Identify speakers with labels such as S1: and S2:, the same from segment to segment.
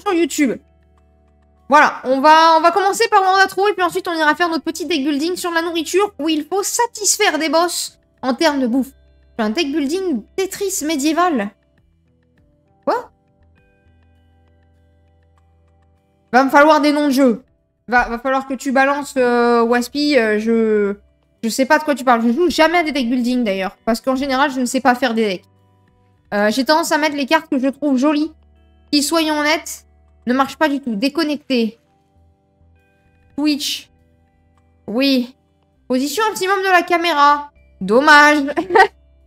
S1: sur YouTube. Voilà, on va commencer par Mandatro et puis ensuite on ira faire notre petit deck building sur la nourriture où il faut satisfaire des boss en termes de bouffe. Un deck building Tetris médiéval. Quoi? Va me falloir des noms de jeux. Va falloir que tu balances Waspy. Je sais pas de quoi tu parles. Je joue jamais à des deck building d'ailleurs. Parce qu'en général, je ne sais pas faire des decks. J'ai tendance à mettre les cartes que je trouve jolies. Qui, soyons honnêtes, ne marchent pas du tout. Déconnecté. Twitch. Oui. Position optimum de la caméra. Dommage.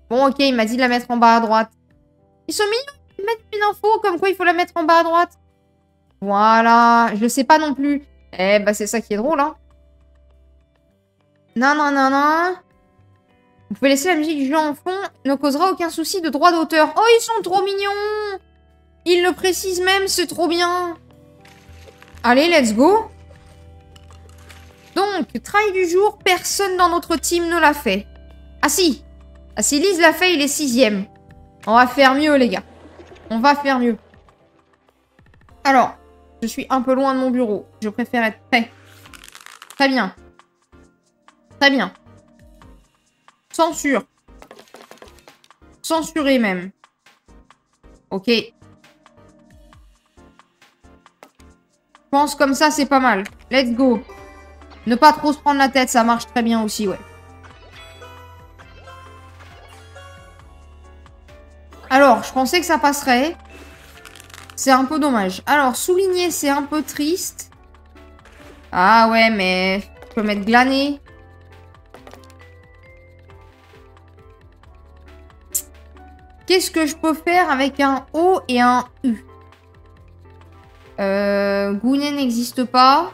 S1: Bon, ok, il m'a dit de la mettre en bas à droite. Ils sont mignons. Ils mettent une info comme quoi il faut la mettre en bas à droite. Voilà. Je sais pas non plus. Eh bah, c'est ça qui est drôle, hein. Non, non, non, non. Vous pouvez laisser la musique du jeu en fond. Ne causera aucun souci de droit d'auteur. Oh, ils sont trop mignons. Ils le précisent même, c'est trop bien. Allez, let's go. Donc, travail du jour, personne dans notre team ne l'a fait. Ah si. Ah si, Lise l'a fait, il est 6ème. On va faire mieux, les gars. On va faire mieux. Alors, je suis un peu loin de mon bureau. Je préfère être prêt. Très bien. Très bien. Censure. Censuré même. Ok. Je pense comme ça, c'est pas mal. Let's go. Ne pas trop se prendre la tête, ça marche très bien aussi, ouais. Alors, je pensais que ça passerait. C'est un peu dommage. Alors, souligner, c'est un peu triste. Ah ouais, mais je peux mettre glané. Qu'est-ce que je peux faire avec un O et un U? Gounet n'existe pas.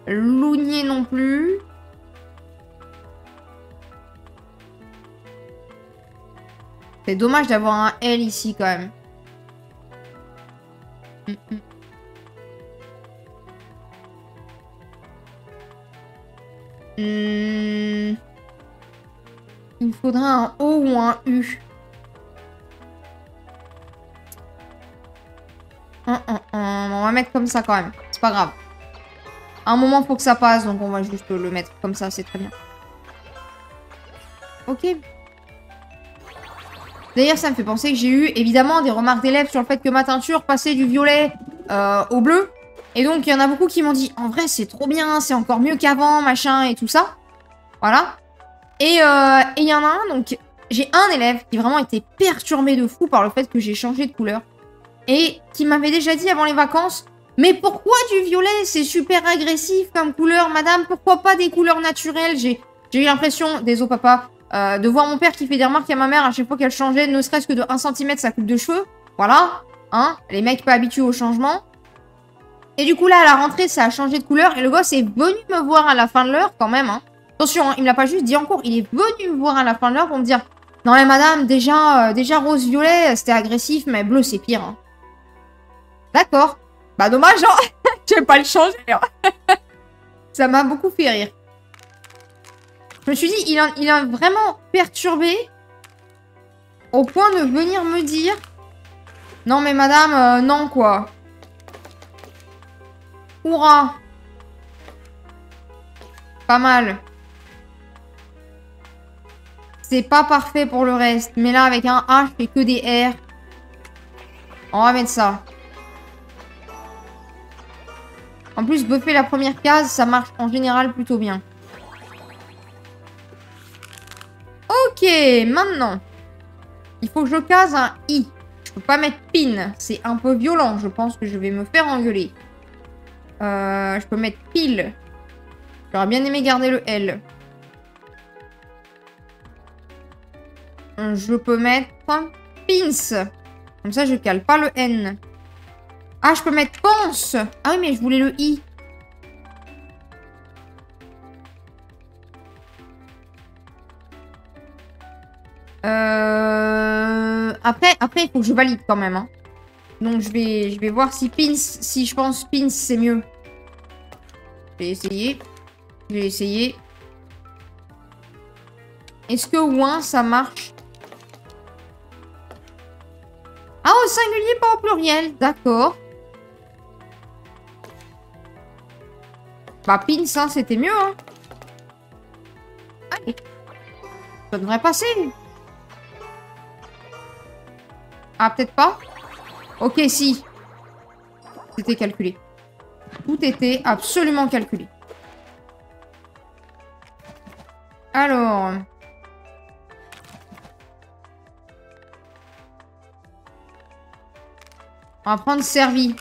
S1: Lounier non plus. C'est dommage d'avoir un L ici quand même. Il me faudra un O ou un U. On va mettre comme ça quand même. C'est pas grave. À un moment, faut que ça passe, donc on va juste le mettre comme ça, c'est très bien. Ok. D'ailleurs, ça me fait penser que j'ai eu, évidemment, des remarques d'élèves sur le fait que ma teinture passait du violet au bleu. Et donc, il y en a beaucoup qui m'ont dit, en vrai, c'est trop bien, c'est encore mieux qu'avant, machin, et tout ça. Voilà. Et il y en a un, donc, j'ai un élève qui vraiment était perturbé de fou par le fait que j'ai changé de couleur. Et qui m'avait déjà dit avant les vacances, mais pourquoi du violet? C'est super agressif comme couleur, madame. Pourquoi pas des couleurs naturelles? J'ai eu l'impression, désolé papa, de voir mon père qui fait des remarques à ma mère à chaque fois qu'elle changeait, ne serait-ce que de 1 cm sa coupe de cheveux. Voilà, hein, les mecs pas habitués au changement. Et du coup là, à la rentrée, ça a changé de couleur. Et le gosse est venu me voir à la fin de l'heure quand même, hein. Attention, hein, il me l'a pas juste dit en cours. Il est venu me voir à la fin de l'heure pour me dire, non mais madame, déjà rose-violet, c'était agressif, mais bleu c'est pire, hein. D'accord. Bah dommage, hein. Je vais pas le changer. Hein. Ça m'a beaucoup fait rire. Je me suis dit, il a vraiment perturbé au point de venir me dire, non mais madame, non quoi. Hurrah. Pas mal. C'est pas parfait pour le reste. Mais là, avec un A, je fais que des R. On va mettre ça. En plus, buffer la première case, ça marche en général plutôt bien. Ok, maintenant. Il faut que je case un I. Je peux pas mettre pin. C'est un peu violent. Je pense que je vais me faire engueuler. Je peux mettre pile. J'aurais bien aimé garder le L. Je peux mettre pins. Comme ça, je cale pas le N. Ah, je peux mettre pense. Ah oui, mais je voulais le I. Après, il faut que je valide quand même. Hein. Donc, je vais voir si pins, si je pense pins, c'est mieux. Je vais essayer. Je vais essayer. Est-ce que ouin, ça marche? Ah, au singulier, pas au pluriel. D'accord. Bah, pins, hein, c'était mieux, hein. Allez. Ça devrait passer. Ah, peut-être pas. Ok, si. C'était calculé. Tout était absolument calculé. Alors... On va prendre servi.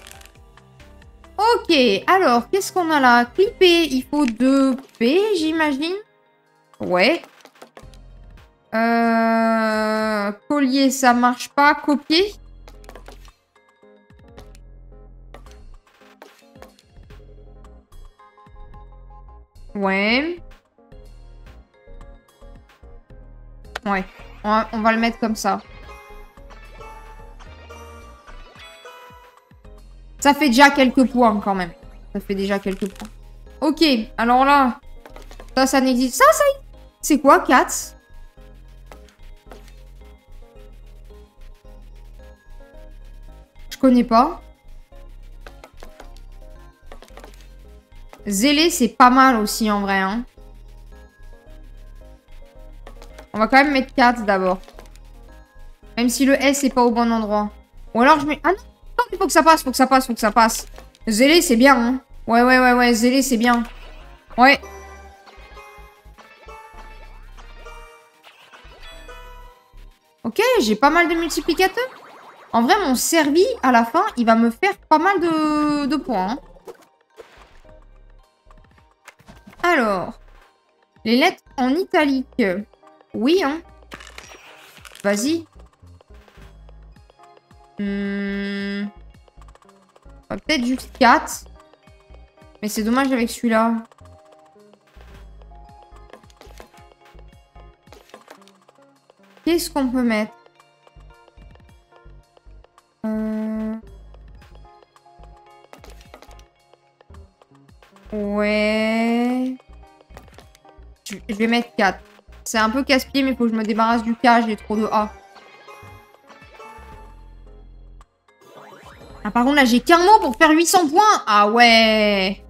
S1: Ok, alors, qu'est-ce qu'on a là? Clipper, il faut 2 P, j'imagine. Ouais. Collier, ça marche pas. Copier. Ouais. Ouais. On va le mettre comme ça. Ça fait déjà quelques points, quand même. Ça fait déjà quelques points. Ok, alors là... Ça n'existe... Ça, c'est quoi, 4? Je connais pas. Zélé, c'est pas mal aussi, en vrai. Hein. On va quand même mettre 4 d'abord. Même si le S est pas au bon endroit. Ou alors je mets... Ah non, il faut que ça passe, faut que ça passe, faut que ça passe. Zélé, c'est bien, hein. Ouais, Zélé, c'est bien. Ouais. Ok, j'ai pas mal de multiplicateurs. En vrai, mon servi, à la fin, il va me faire pas mal de points. Hein. Alors, les lettres en italique. Oui, hein. Vas-y. Peut-être juste 4. Mais c'est dommage avec celui-là. Qu'est-ce qu'on peut mettre? Ouais. Je vais mettre 4. C'est un peu casse-pied, mais il faut que je me débarrasse du K. J'ai trop de A. Ah, par contre, là, j'ai qu'un mot pour faire 800 points. Ah ouais.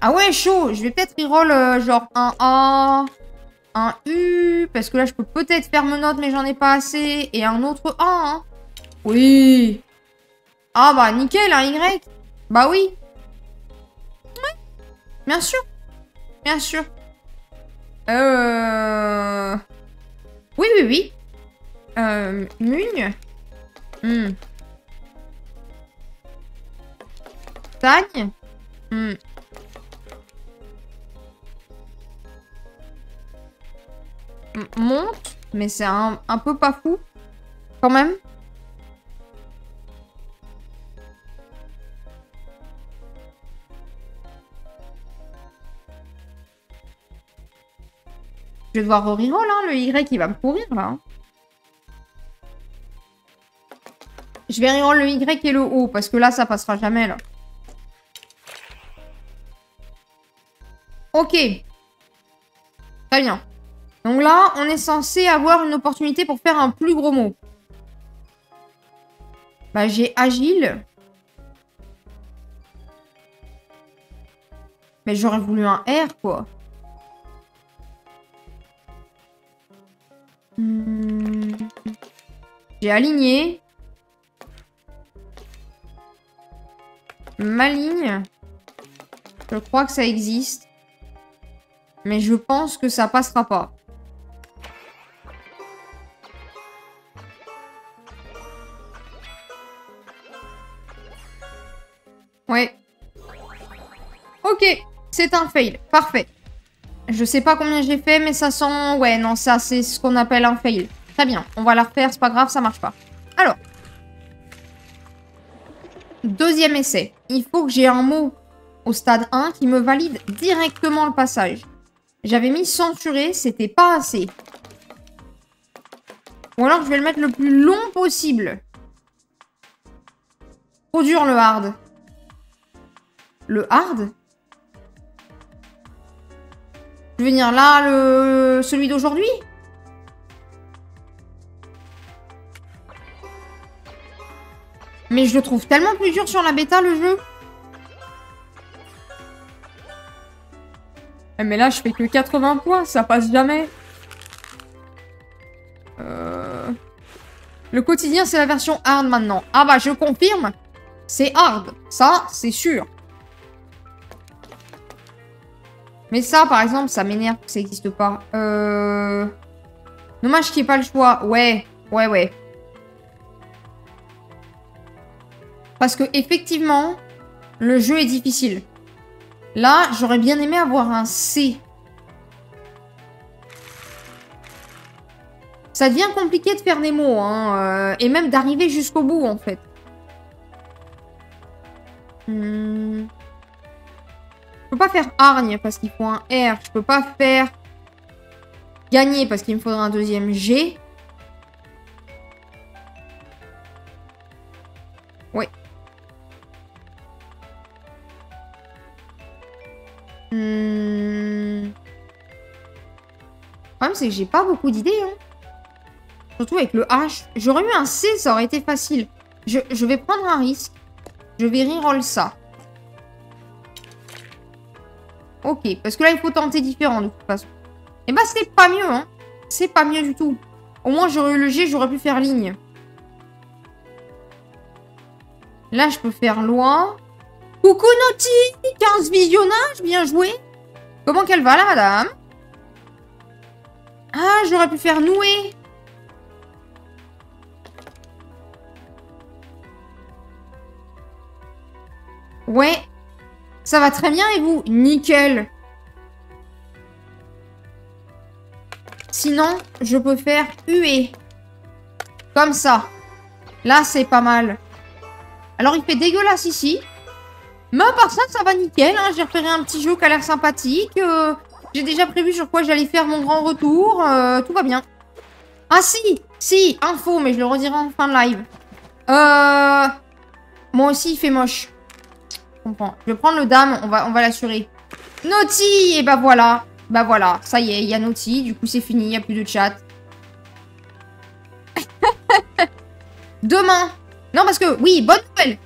S1: Ah ouais, chaud. Je vais peut-être reroll genre un A, un U. Parce que là, je peux peut-être faire menottes, mais j'en ai pas assez. Et un autre A. Hein. Oui. Ah bah, nickel, un Y. Bah oui. Ouais. Bien sûr. Bien sûr. Oui, oui, oui. Mugne. Tagne. Monte. Mais c'est un peu pas fou. Quand même. Je vais devoir reroll, hein. Le Y, il va me pourrir, là. Hein. Je vais reroll le Y et le O, parce que là, ça passera jamais, là. Ok. Très bien. Donc là, on est censé avoir une opportunité pour faire un plus gros mot. Bah, j'ai agile. Mais j'aurais voulu un R, quoi. J'ai aligné. Maligne. Je crois que ça existe. Mais je pense que ça passera pas. Ouais. Ok. C'est un fail. Parfait. Je sais pas combien j'ai fait, mais ça sent... Ouais, non, ça, c'est ce qu'on appelle un fail. Très bien. On va la refaire, c'est pas grave, ça marche pas. Alors. Deuxième essai. Il faut que j'ai un mot au stade 1 qui me valide directement le passage. J'avais mis censuré, c'était pas assez. Ou alors je vais le mettre le plus long possible. Trop dur le hard. Le hard? Je vais venir là, celui d'aujourd'hui? Mais je le trouve tellement plus dur sur la bêta, le jeu. Mais là, je fais que 80 points, ça passe jamais. Le quotidien, c'est la version hard maintenant. Ah bah, je confirme. C'est hard. Ça, c'est sûr. Mais ça, par exemple, ça m'énerve que ça n'existe pas. Dommage qu'il n'y ait pas le choix. Ouais. Parce que, effectivement, le jeu est difficile. Là, j'aurais bien aimé avoir un C. Ça devient compliqué de faire des mots, hein, et même d'arriver jusqu'au bout, en fait. Je peux pas faire hargne parce qu'il faut un R. Je peux pas faire gagner parce qu'il me faudra un deuxième G. Ouais. Le problème, c'est que j'ai pas beaucoup d'idées, hein. Surtout avec le H. J'aurais eu un C, ça aurait été facile. Je vais prendre un risque. Je vais reroll ça. Ok, parce que là, il faut tenter différent de toute façon. Et bah, c'est pas mieux, hein. C'est pas mieux du tout. Au moins, j'aurais eu le G, j'aurais pu faire ligne. Là, je peux faire loi. Coucou Naughty, 15 visionnages, bien joué. Comment qu'elle va, la madame? Ah, j'aurais pu faire nouer. Ouais. Ça va très bien et vous? Nickel. Sinon, je peux faire huer. Comme ça. Là, c'est pas mal. Alors, il fait dégueulasse ici. Mais à part ça, ça va nickel. Hein. J'ai repéré un petit jeu qui a l'air sympathique. J'ai déjà prévu sur quoi j'allais faire mon grand retour. Tout va bien. Ah si, info, mais je le redirai en fin de live. Moi aussi, il fait moche. Je comprends. Je vais prendre le dame, on va l'assurer. Naughty, et bah voilà. Bah voilà, ça y est, il y a Naughty. Du coup, c'est fini, il n'y a plus de chat. Demain. Non, parce que, oui, bonne nouvelle.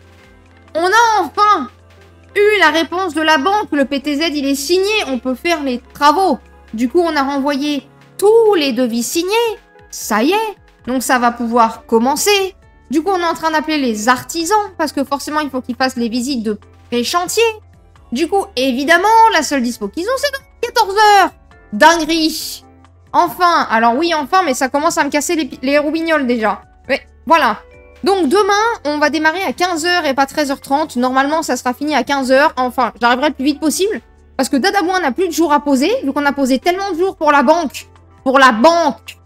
S1: On a enfin eu la réponse de la banque. Le PTZ, il est signé. On peut faire les travaux. Du coup, on a renvoyé tous les devis signés. Ça y est. Donc, ça va pouvoir commencer. Du coup, on est en train d'appeler les artisans. Parce que forcément, il faut qu'ils fassent les visites de pré-chantier. Du coup, évidemment, la seule dispo qu'ils ont, c'est dans 14 heures. Dinguerie. Enfin. Alors oui, enfin, mais ça commence à me casser les roubignoles déjà. Mais voilà. Donc demain, on va démarrer à 15h et pas 13h30. Normalement, ça sera fini à 15h. Enfin, j'arriverai le plus vite possible. Parce que Dadabouin n'a plus de jours à poser. Vu qu'on a posé tellement de jours pour la banque. Pour la banque.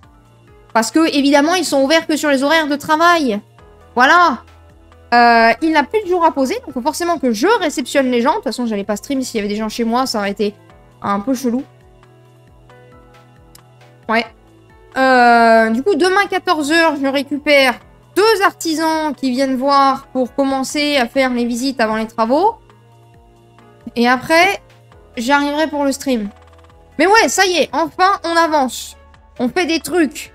S1: Parce que, évidemment, ils sont ouverts que sur les horaires de travail. Voilà. Il n'a plus de jours à poser. Donc, il faut forcément que je réceptionne les gens. De toute façon, j'allais pas stream s'il y avait des gens chez moi. Ça aurait été un peu chelou. Ouais. Du coup, demain, 14h, je récupère 2 artisans qui viennent voir pour commencer à faire les visites avant les travaux. Et après, j'arriverai pour le stream. Mais ouais, ça y est, enfin, on avance. On fait des trucs.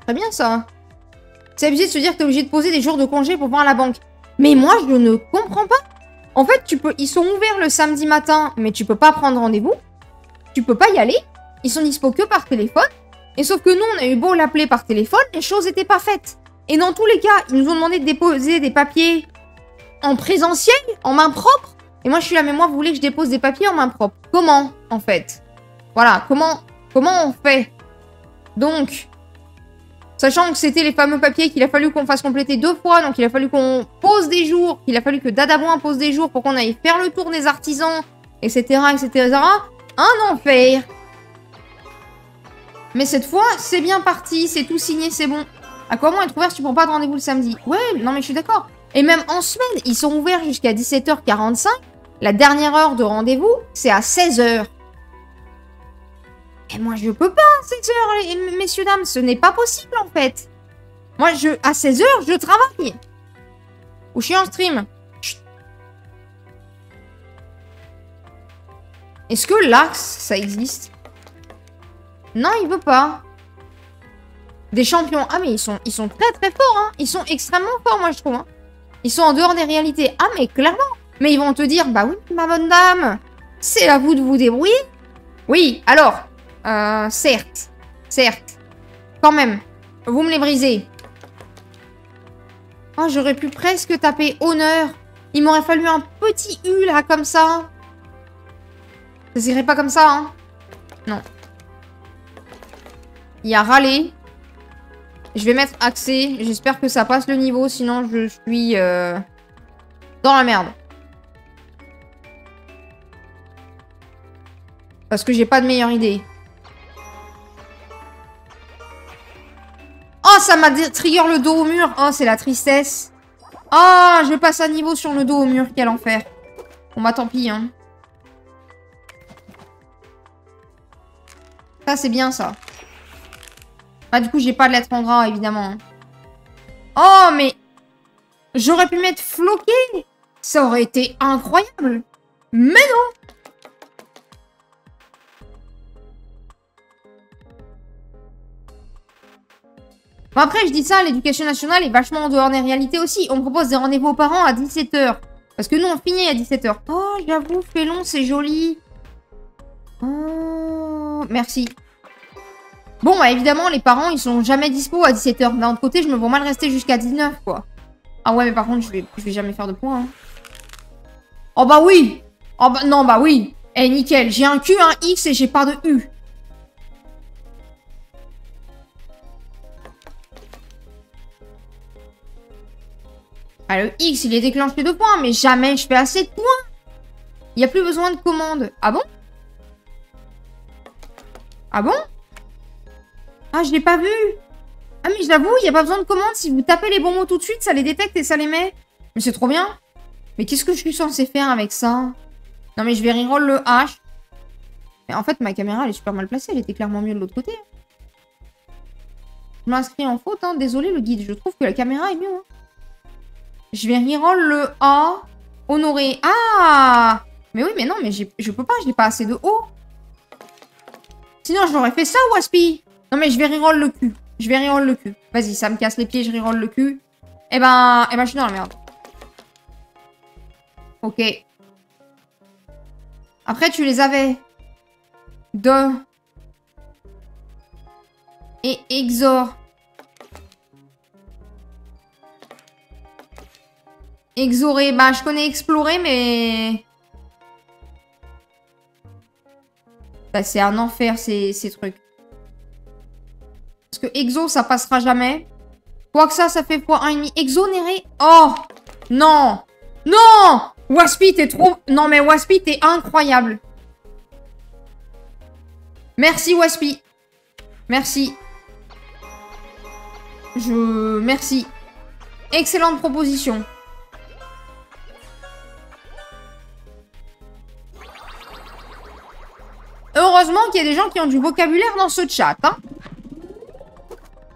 S1: Très bien, ça. C'est abusé de se dire que t'es obligé de poser des jours de congé pour voir la banque. Mais moi, je ne comprends pas. En fait, ils sont ouverts le samedi matin, mais tu peux pas prendre rendez-vous. Tu peux pas y aller. Ils sont dispo que par téléphone. Et sauf que nous, on a eu beau l'appeler par téléphone, les choses n'étaient pas faites. Et dans tous les cas, ils nous ont demandé de déposer des papiers en présentiel, en main propre. Et moi, je suis là, mais moi, vous voulez que je dépose des papiers en main propre? Comment, en fait? Voilà, comment on fait? Donc, sachant que c'était les fameux papiers qu'il a fallu qu'on fasse compléter 2 fois, donc il a fallu qu'on pose des jours, qu'il a fallu que Dadabouin pose des jours pour qu'on aille faire le tour des artisans, etc., etc. Un enfer. Mais cette fois, c'est bien parti, c'est tout signé, c'est bon. À quoi bon être ouvert si tu prends pas de rendez-vous le samedi? Ouais, non mais je suis d'accord. Et même en semaine, ils sont ouverts jusqu'à 17h45. La dernière heure de rendez-vous, c'est à 16h. Et moi, je peux pas à 16h, messieurs, dames. Ce n'est pas possible, en fait. Moi, à 16h, je travaille. Ou je suis en stream. Chut. Est-ce que l'Axe, ça existe? Non, il veut pas. Des champions. Ah, mais ils sont très très forts, hein. Ils sont extrêmement forts, moi, je trouve. Hein. Ils sont en dehors des réalités. Ah, mais clairement. Mais ils vont te dire, bah oui, ma bonne dame. C'est à vous de vous débrouiller. Oui, alors. Certes. Certes. Quand même. Vous me les brisez. Oh, j'aurais pu presque taper honneur. Il m'aurait fallu un petit U, là, comme ça. Ça s'irait pas comme ça, hein. Non. Il y a râler. Je vais mettre accès. J'espère que ça passe le niveau, sinon je suis dans la merde. Parce que j'ai pas de meilleure idée. Oh, ça m'a trigger le dos au mur. Oh, c'est la tristesse. Oh, je passe à niveau sur le dos au mur. Quel enfer. Bon, bah tant pis, hein. Ça, c'est bien, ça. Bah, du coup, j'ai pas de lettre en gras, évidemment. Oh, mais... J'aurais pu mettre floqué. Ça aurait été incroyable. Mais non. Bon, après, je dis ça, l'éducation nationale est vachement en dehors des réalités aussi. On propose des rendez-vous aux parents à 17 h. Parce que nous, on finit à 17 h. Oh, j'avoue, Félon, c'est joli. Oh, merci. Bon, bah évidemment, les parents, ils sont jamais dispo à 17 h. D'un autre côté, je me vois mal rester jusqu'à 19, quoi. Ah ouais, mais par contre, je vais jamais faire de points. Hein. Oh bah oui. Oh bah non, bah oui. Eh, nickel. J'ai un Q, un X et j'ai pas de U. Ah, le X, il est déclenché de points, mais jamais je fais assez de points. Il n'y a plus besoin de commande. Ah bon? Ah bon? Ah, je l'ai pas vu. Ah, mais je l'avoue, il n'y a pas besoin de commande. Si vous tapez les bons mots tout de suite, ça les détecte et ça les met. Mais c'est trop bien. Mais qu'est-ce que je suis censée faire avec ça? Non, mais je vais reroll le H. Mais en fait, ma caméra, elle est super mal placée. Elle était clairement mieux de l'autre côté. Je m'inscris en faute, hein. Désolé, le guide. Je trouve que la caméra est mieux. Hein. Je vais reroll le A. Honoré. Ah! Mais oui, mais non, mais je peux pas. Je n'ai pas assez de O. Sinon, je l'aurais fait ça, Waspy. Non, mais je vais reroll le cul. Je vais reroll le cul. Vas-y, ça me casse les pieds, je reroll le cul. Eh ben, je suis dans la merde. Ok. Après, tu les avais. De. Et exor. Exoré. Bah, je connais explorer, mais... Bah, c'est un enfer, ces trucs. Parce que exo, ça passera jamais. Quoi que ça fait x1,5. Exonéré. Oh! Non! Non! Waspy, t'es trop... Non, mais Waspy, t'es incroyable. Merci, Waspy. Merci. Merci. Excellente proposition. Heureusement qu'il y a des gens qui ont du vocabulaire dans ce chat, hein.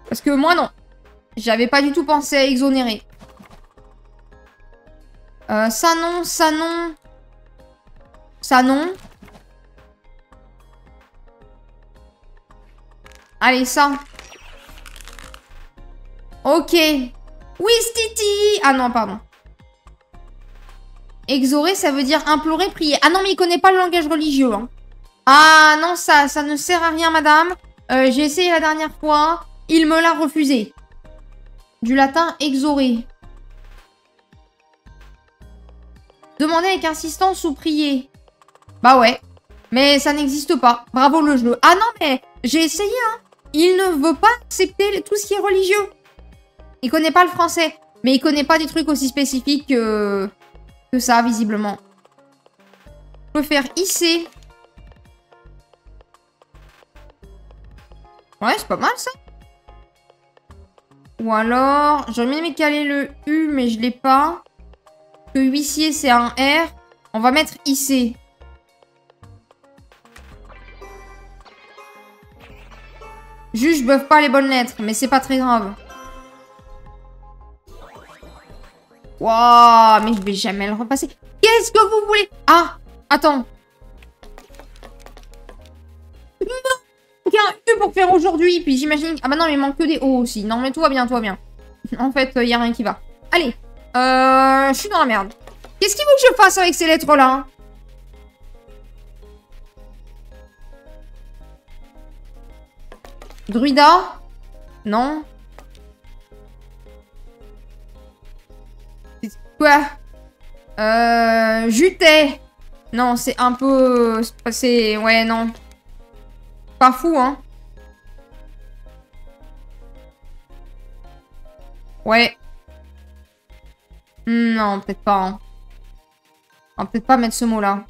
S1: Parce que moi, non. J'avais pas du tout pensé à exonérer. Ça non, ça non. Ça non. Allez, ça. Ok. Oui, Stiti. Ah non, pardon. Exorer, ça veut dire implorer, prier. Ah non, mais il connaît pas le langage religieux. Hein. Ah non, ça ne sert à rien, madame. J'ai essayé la dernière fois. Il me l'a refusé. Du latin exorer. Demander avec insistance ou prier. Bah ouais. Mais ça n'existe pas. Bravo le jeu. Ah non, mais j'ai essayé, hein. Il ne veut pas accepter tout ce qui est religieux. Il connaît pas le français. Mais il connaît pas des trucs aussi spécifiques que ça, visiblement. Je peux faire IC. Ouais, c'est pas mal, ça. Ou alors... J'aurais bien aimé caler le U, mais je l'ai pas. Que huissier, c'est un R. On va mettre IC. Juste, je buffe pas les bonnes lettres, mais c'est pas très grave. Waouh, mais je vais jamais le repasser. Qu'est-ce que vous voulez? Ah, attends. Non, il y a un U pour faire aujourd'hui. Puis j'imagine... Ah bah non, il manque que des O aussi. Non, mais tout va bien, tout va bien. En fait, il y a rien qui va. Allez, je suis dans la merde. Qu'est-ce qu'il faut que je fasse avec ces lettres-là? Druida? Non. C'est quoi? Jutet. Non, c'est un peu... C'est... Ouais, non. Pas fou, hein. Ouais. Non, peut-être pas, hein. On va peut-être pas mettre ce mot-là.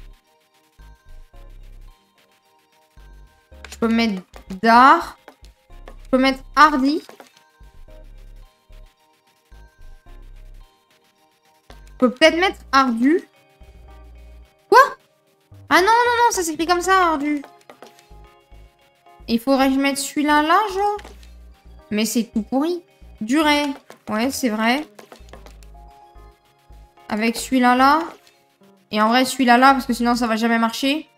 S1: Je peux mettre d'art. Je peux mettre hardy. Je peux peut-être mettre ardu. Quoi? Ah non, non, non, ça s'écrit comme ça, ardu. Il faudrait que je mette celui-là, là, genre. Mais c'est tout pourri. Durée. Ouais, c'est vrai. Avec celui-là, là. Et en vrai, celui-là, là, parce que sinon, ça va jamais marcher.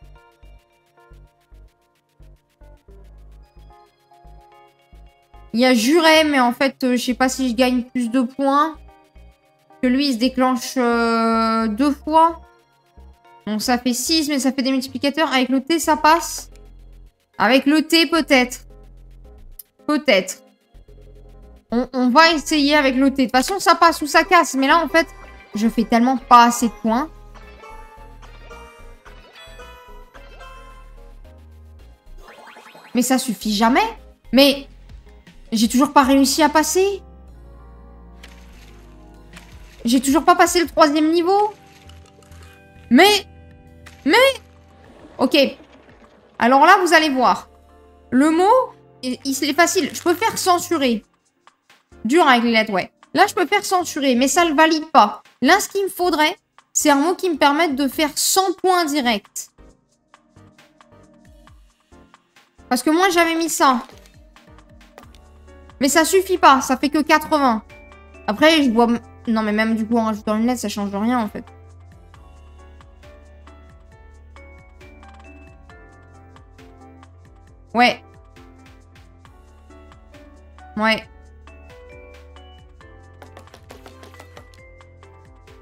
S1: Il y a juré, mais en fait, je sais pas si je gagne plus de points. Que lui, il se déclenche 2 fois. Donc ça fait 6, mais ça fait des multiplicateurs. Avec le T, ça passe. Avec le T, peut-être. Peut-être. On va essayer avec le T. De toute façon, ça passe ou ça casse. Mais là, en fait, je fais tellement pas assez de points. Mais ça suffit jamais. Mais j'ai toujours pas réussi à passer. J'ai toujours pas passé le 3e niveau. Mais... Ok. Alors là, vous allez voir. Le mot, il est facile. Je peux faire censurer. Dur avec les lettres, ouais. Là, je peux faire censurer, mais ça le valide pas. Là, ce qu'il me faudrait, c'est un mot qui me permette de faire 100 points directs. Parce que moi, j'avais mis ça. Mais ça suffit pas. Ça fait que 80. Après, je vois... Non, mais même du coup, en rajoutant une lettre, ça change rien, en fait. Ouais. Ouais.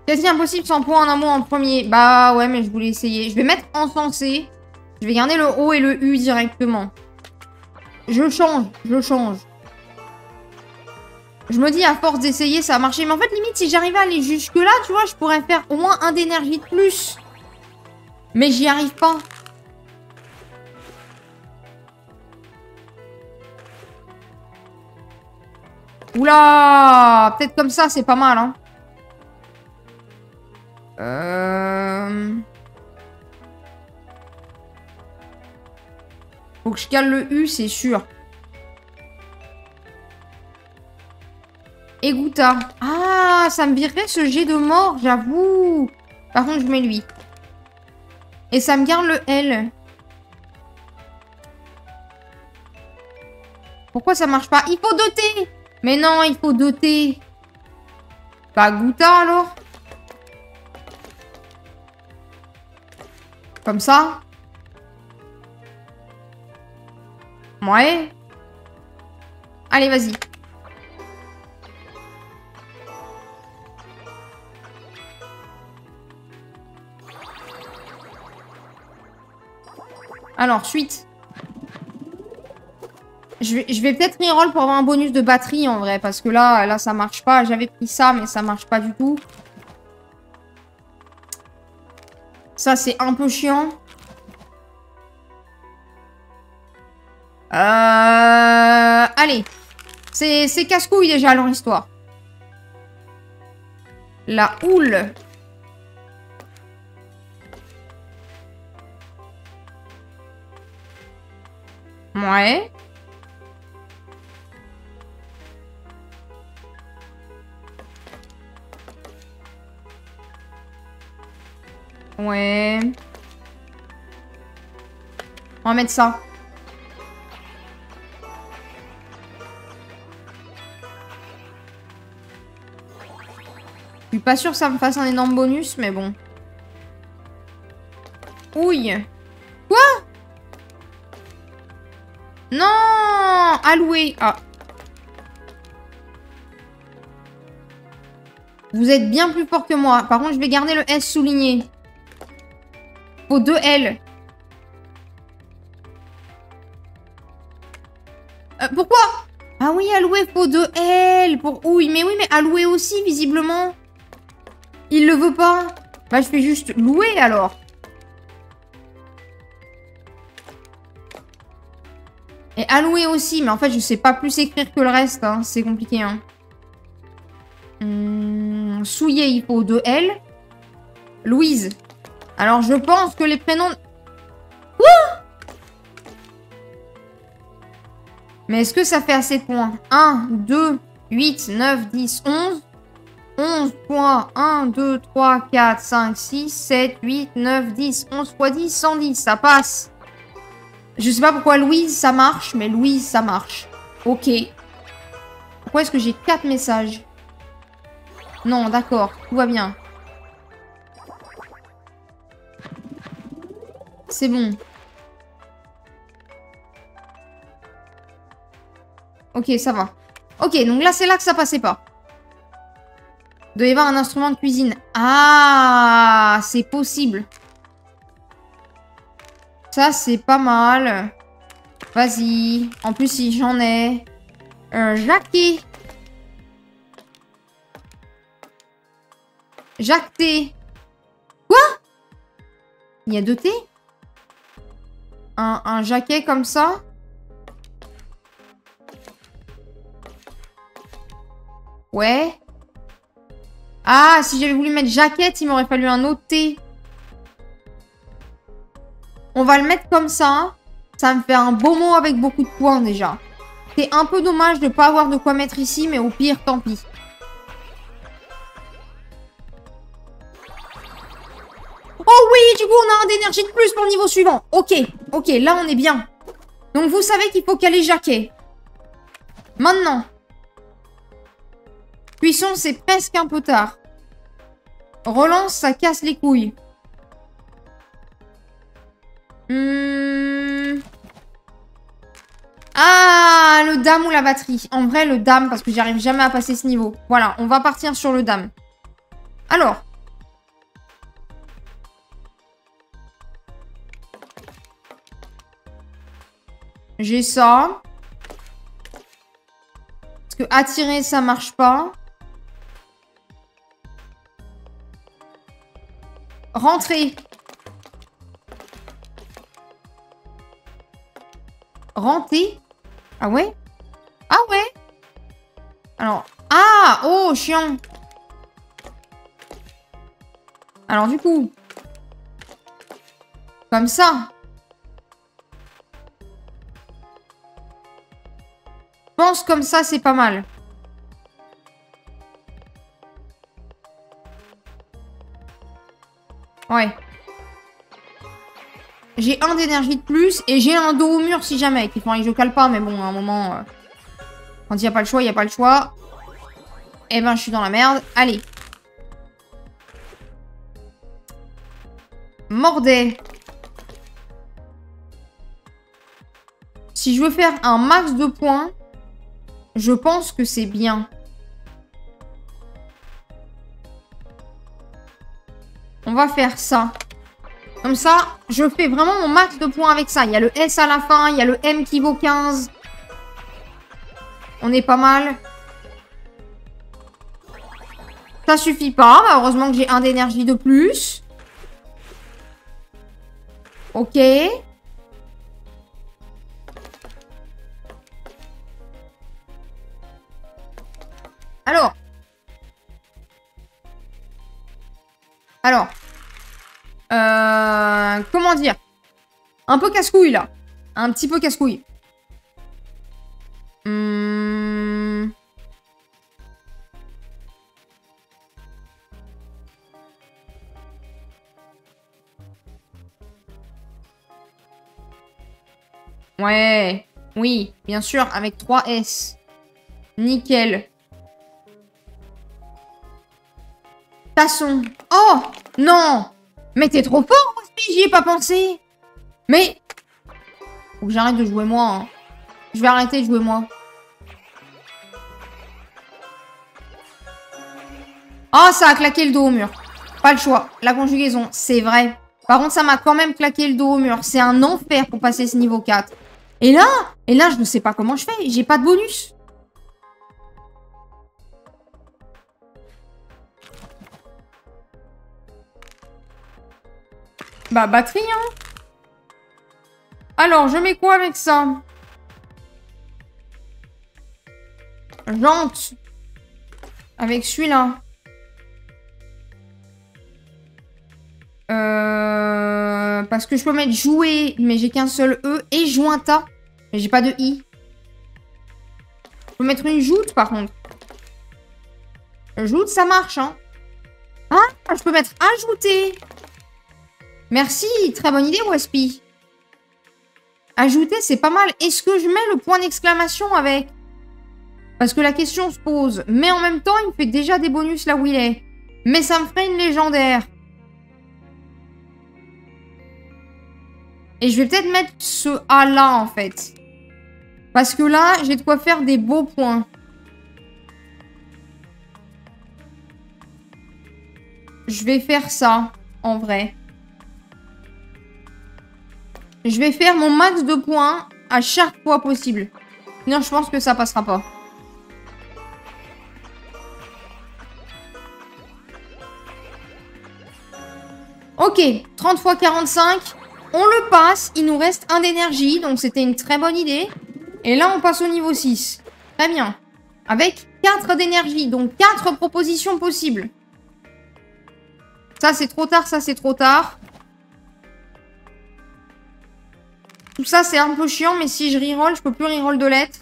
S1: Quasi impossible sans point en un mot en premier. Bah ouais, mais je voulais essayer. Je vais mettre encensé. Je vais garder le O et le U directement. Je change, je change. Je me dis, à force d'essayer, ça a marché. Mais en fait, limite, si j'arrivais à aller jusque-là, tu vois, je pourrais faire au moins un d'énergie de plus. Mais j'y arrive pas. Oula! Peut-être comme ça, c'est pas mal, hein. Faut que je cale le U, c'est sûr. Égouta. Ah, ça me virerait ce jet de mort, j'avoue. Par contre, je mets lui. Et ça me garde le L. Pourquoi ça marche pas? Il faut doter. Mais non, il faut doter. Bah, Gouta, alors. Comme ça. Ouais. Allez, vas-y. Alors, suite. Je vais peut-être reroll pour avoir un bonus de batterie, en vrai. Parce que là, ça marche pas. J'avais pris ça, mais ça marche pas du tout. Ça, c'est un peu chiant. Allez. C'est casse-couille, déjà, leur histoire. La houle. Ouais. Ouais. On va mettre ça. Je suis pas sûre que ça me fasse un énorme bonus, mais bon. Ouille. Quoi? Non! Alloué. Ah. Vous êtes bien plus fort que moi. Par contre, je vais garder le S souligné. Faut 2 L. Pourquoi? Ah oui, Aloué, faut 2 L. Oui, mais Aloué aussi, visiblement. Il le veut pas. Bah, je fais juste louer, alors. Et Aloué aussi, mais en fait, je sais pas plus écrire que le reste. Hein. C'est compliqué, hein. Souillé, il faut 2 L. Louise. Alors, je pense que les prénoms... Quoi? Mais est-ce que ça fait assez de points? 1, 2, 8, 9, 10, 11. 11 points. 1, 2, 3, 4, 5, 6, 7, 8, 9, 10. 11 fois 10, 110. Ça passe. Je sais pas pourquoi Louise, ça marche, mais Louise, ça marche. Ok. Pourquoi est-ce que j'ai 4 messages? Non, d'accord. Tout va bien. C'est bon. Ok, ça va. Ok, donc là, c'est là que ça passait pas. Il doit y avoir un instrument de cuisine. Ah, c'est possible. Ça, c'est pas mal. Vas-y. En plus, si j'en ai... Jacquet. Jacquet. Quoi? Il y a 2 T? Un jaquet comme ça? Ouais. Ah, si j'avais voulu mettre jaquette, il m'aurait fallu un autre T. On va le mettre comme ça. Ça me fait un beau mot avec beaucoup de points déjà. C'est un peu dommage de ne pas avoir de quoi mettre ici, mais au pire, tant pis. Oh oui, du coup, on a un d'énergie de plus pour le niveau suivant. Ok, ok, là, on est bien. Donc, vous savez qu'il faut caler jaquet. Maintenant. Cuisson, c'est presque un peu tard. Relance, ça casse les couilles. Ah, le dame ou la batterie. En vrai, le dame, parce que j'arrive jamais à passer ce niveau. Voilà, on va partir sur le dame. Alors. J'ai ça. Parce que attirer, ça marche pas. Rentrer. Renter. Ah ouais? Ah ouais? Alors. Ah! Oh, chiant. Alors du coup. Comme ça. Je pense comme ça, c'est pas mal. Ouais. J'ai un d'énergie de plus et j'ai un dos au mur si jamais. Qu'il faudrait que je cale pas, mais bon, à un moment... quand il n'y a pas le choix, il n'y a pas le choix. Eh ben, je suis dans la merde. Allez. Mordet. Si je veux faire un max de points, je pense que c'est bien. On va faire ça. Comme ça, je fais vraiment mon max de points avec ça. Il y a le S à la fin, il y a le M qui vaut 15. On est pas mal. Ça suffit pas. Heureusement que j'ai un d'énergie de plus. Ok. Alors. Comment dire? Un peu casse-couille, là. Un petit peu casse-couille. Ouais. Oui, bien sûr, avec 3 S. Nickel. Tasson. Oh! Non! Mais t'es trop fort, j'y ai pas pensé. Mais... faut que j'arrête de jouer moi. Hein. Je vais arrêter de jouer moi. Oh, ça a claqué le dos au mur. Pas le choix. La conjugaison, c'est vrai. Par contre, ça m'a quand même claqué le dos au mur. C'est un enfer pour passer ce niveau 4. Et là, je ne sais pas comment je fais. J'ai pas de bonus. Bah, batterie, hein. Alors, je mets quoi avec ça? Jante. Avec celui-là. Parce que je peux mettre jouer, mais j'ai qu'un seul E. Et jointa. Mais j'ai pas de I. Je peux mettre une joute, par contre. Joute, ça marche, hein. Ah, je peux mettre ajouter. Merci, très bonne idée, Waspy. Ajouter, c'est pas mal. Est-ce que je mets le point d'exclamation avec? Parce que la question se pose. Mais en même temps, il me fait déjà des bonus là où il est. Mais ça me ferait une légendaire. Et je vais peut-être mettre ce A là, en fait. Parce que là, j'ai de quoi faire des beaux points. Je vais faire ça, en vrai. Je vais faire mon max de points à chaque fois possible. Sinon, je pense que ça passera pas. Ok, 30 x 45. On le passe. Il nous reste 1 d'énergie. Donc, c'était une très bonne idée. Et là, on passe au niveau 6. Très bien. Avec 4 d'énergie. Donc, 4 propositions possibles. Ça, c'est trop tard. Ça, c'est trop tard. Tout ça, c'est un peu chiant. Mais si je reroll, je peux plus reroll de lettres.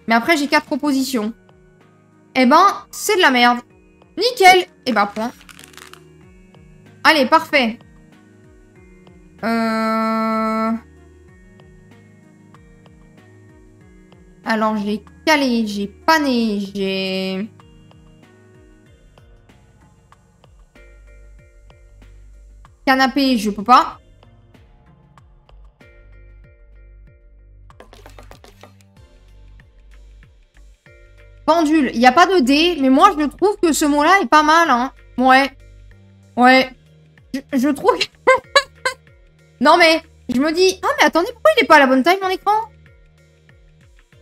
S1: Mais après, j'ai 4 propositions. Eh ben, c'est de la merde. Nickel. Eh ben, point. Allez, parfait. Alors, j'ai calé, j'ai pané, j'ai... Canapé, je peux pas. Pendule, il n'y a pas de D, mais moi, je trouve que ce mot-là est pas mal, hein. Ouais. Ouais. Je trouve... Non, mais je me dis... Ah, mais attendez, pourquoi il est pas à la bonne taille, mon écran?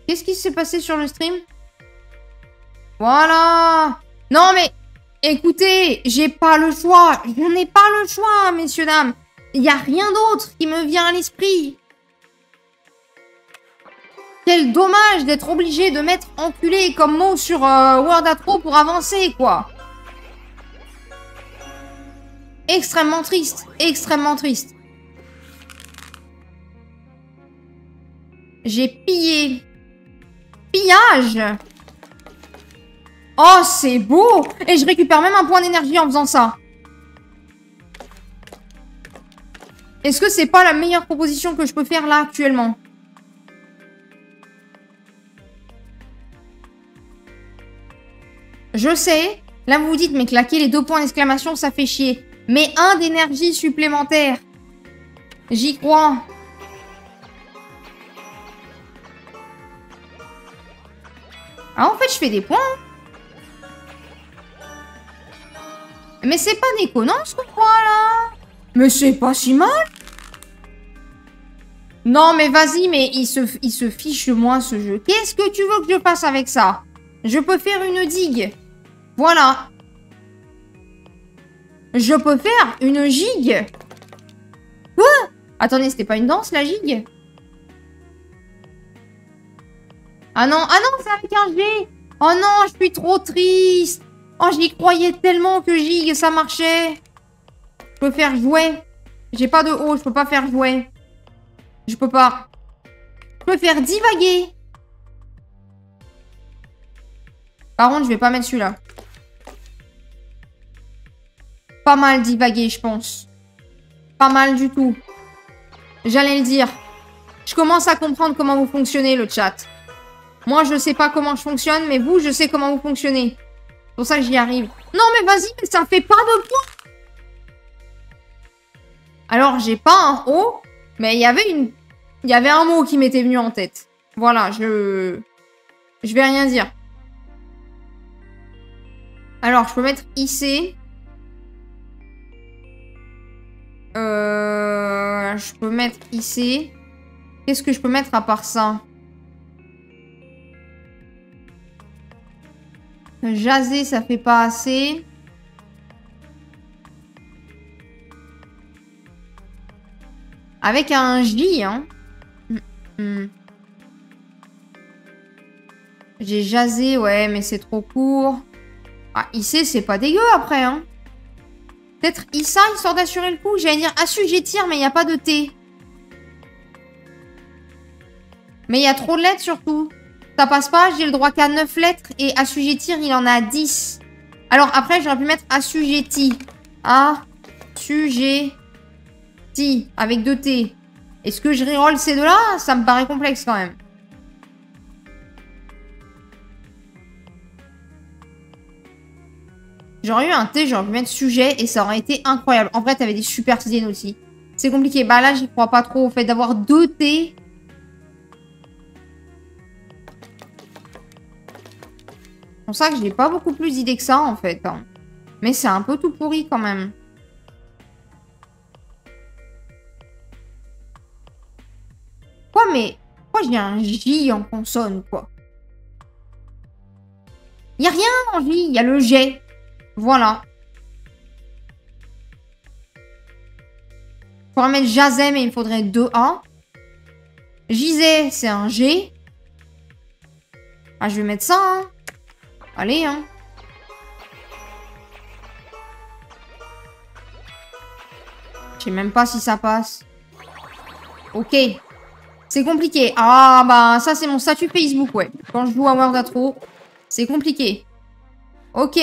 S1: Qu'est-ce qui s'est passé sur le stream? Voilà. Non, mais... Écoutez, j'ai pas le choix. Je n'ai pas le choix, messieurs, dames. Il n'y a rien d'autre qui me vient à l'esprit. Quel dommage d'être obligé de mettre enculé comme mot sur Word.atro pour avancer, quoi. Extrêmement triste. Extrêmement triste. J'ai pillé. Pillage. Oh, c'est beau. Et je récupère même un point d'énergie en faisant ça. Est-ce que c'est pas la meilleure proposition que je peux faire là actuellement? Je sais. Là, vous vous dites, mais claquer les 2 points d'exclamation, ça fait chier. Mais 1 d'énergie supplémentaire. J'y crois. Ah, en fait, je fais des points. Mais c'est pas déconnant, ce qu'on croit, là. Mais c'est pas si mal. Non, mais vas-y, mais il se fiche de moi, ce jeu. Qu'est-ce que tu veux que je fasse avec ça? Je peux faire une digue. Voilà. Je peux faire une gigue. Quoi? Attendez, c'était pas une danse, la gigue? Ah non, c'est avec un G. Oh non, je suis trop triste. Oh, j'y croyais tellement que gigue, ça marchait. Je peux faire jouer. J'ai pas de O, je peux pas faire jouer. Je peux pas. Je peux faire divaguer. Par contre, je vais pas mettre celui-là. Pas mal divaguer, je pense. Pas mal du tout. J'allais le dire. Je commence à comprendre comment vous fonctionnez, le chat. Moi, je sais pas comment je fonctionne, mais vous, je sais comment vous fonctionnez. C'est pour ça que j'y arrive. Non, mais vas-y, mais ça fait pas de points. Alors, j'ai pas un O, mais il y avait un mot qui m'était venu en tête. Voilà, je vais rien dire. Alors, je peux mettre IC. Je peux mettre IC. Qu'est-ce que je peux mettre à part ça? Jaser, ça fait pas assez. Avec un J, hein. J'ai jasé, ouais, mais c'est trop court. Ah, IC, c'est pas dégueu après, hein. Peut-être Issa, histoire d'assurer le coup. J'allais dire assujettir, mais il n'y a pas de T. Mais il y a trop de lettres surtout. Ça passe pas, j'ai le droit qu'à 9 lettres. Et assujettir, il en a 10. Alors après, j'aurais pu mettre assujetti. Assujetti. Avec 2 T. Est-ce que je reroll ces deux-là? Ça me paraît complexe quand même. J'aurais eu un T, j'aurais pu mettre sujet et ça aurait été incroyable. En vrai, t'avais des super idées aussi. C'est compliqué. Bah là, j'y crois pas trop au fait d'avoir 2 T. C'est pour ça que j'ai pas beaucoup plus d'idées que ça, en fait. Hein. Mais c'est un peu tout pourri, quand même. Quoi, mais... Pourquoi j'ai un J en consonne, quoi? Y a rien en J, y a le G. Voilà. Je pourrais mettre Jazet, mais il me faudrait 2 A. Gisait, c'est un G. Ah, je vais mettre ça, hein. Allez, hein. Je sais même pas si ça passe. Ok. C'est compliqué. Ah, bah, ça, c'est mon statut Facebook, ouais. Quand je joue à World Atro, c'est compliqué. Ok.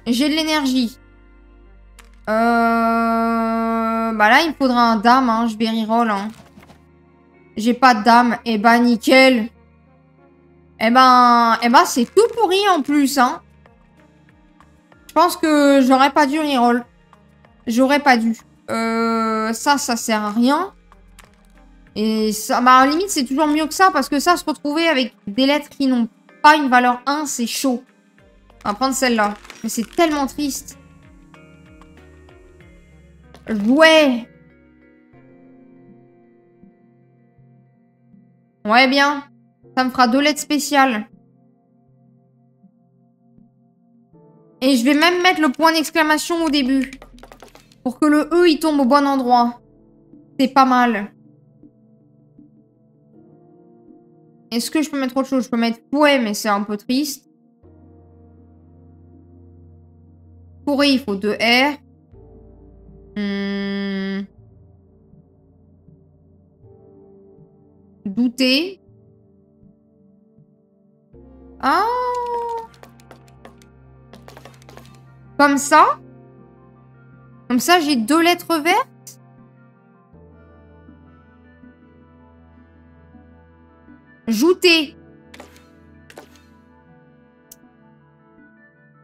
S1: J'ai de l'énergie. Bah là, il me faudra un dame, hein. Je vais reroll, hein. J'ai pas de dame. Eh ben, nickel. Eh ben, c'est tout pourri en plus, hein. Je pense que j'aurais pas dû reroll. J'aurais pas dû. Ça sert à rien. Et ça, bah, à la limite, c'est toujours mieux que ça, parce que ça, se retrouver avec des lettres qui n'ont pas une valeur 1, c'est chaud. On va prendre celle-là. Mais c'est tellement triste. Ouais. Ouais, bien. Ça me fera 2 lettres spéciales. Et je vais même mettre le point d'exclamation au début. Pour que le E, il tombe au bon endroit. C'est pas mal. Est-ce que je peux mettre autre chose? Je peux mettre ouais, mais c'est un peu triste. Pourri, il faut 2 R. Douter. Ah. Comme ça. Comme ça, j'ai 2 lettres vertes. Jouter.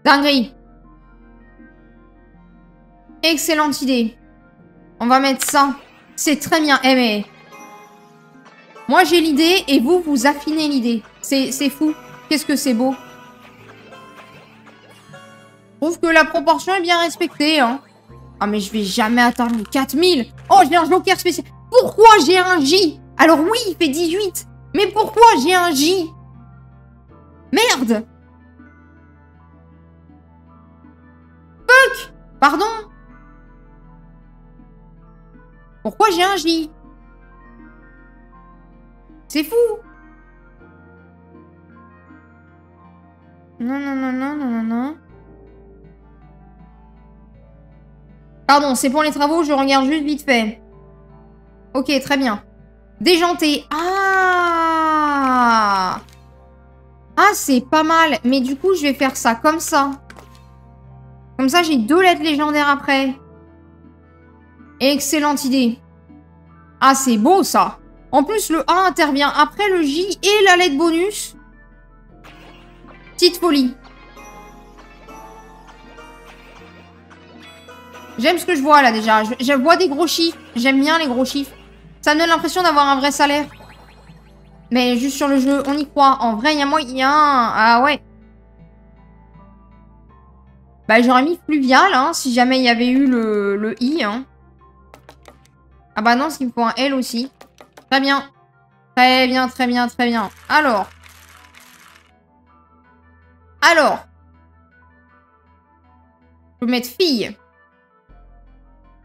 S1: Dinguerie. Excellente idée. On va mettre ça. C'est très bien. Eh mais... Moi, j'ai l'idée et vous, vous affinez l'idée. C'est fou. Qu'est-ce que c'est beau. Je trouve que la proportion est bien respectée. Hein. Ah, mais je vais jamais atteindre les 4000. Oh, j'ai un joker spécial. Pourquoi j'ai un J? Alors oui, il fait 18. Mais pourquoi j'ai un J? Merde. Fuck. Pardon. Pourquoi j'ai un J? C'est fou. Non, non, non, non, non, non, non. Pardon, c'est pour les travaux, je regarde juste vite fait. Ok, très bien. Déjanté. Ah! Ah, c'est pas mal. Mais du coup, je vais faire ça comme ça. Comme ça, j'ai 2 lettres légendaires après. Excellente idée. Ah, c'est beau, ça. En plus, le A intervient après le J et la lettre bonus. Petite folie. J'aime ce que je vois, là, déjà. Je vois des gros chiffres. J'aime bien les gros chiffres. Ça me donne l'impression d'avoir un vrai salaire. Mais juste sur le jeu, on y croit. En vrai, il y a moyen. Ah ouais. Bah, j'aurais mis fluvial, hein, si jamais il y avait eu le I, hein. Ah bah non, parce qu'il me faut un L aussi. Très bien. Très bien, très bien, très bien. Alors. Je peux mettre fille.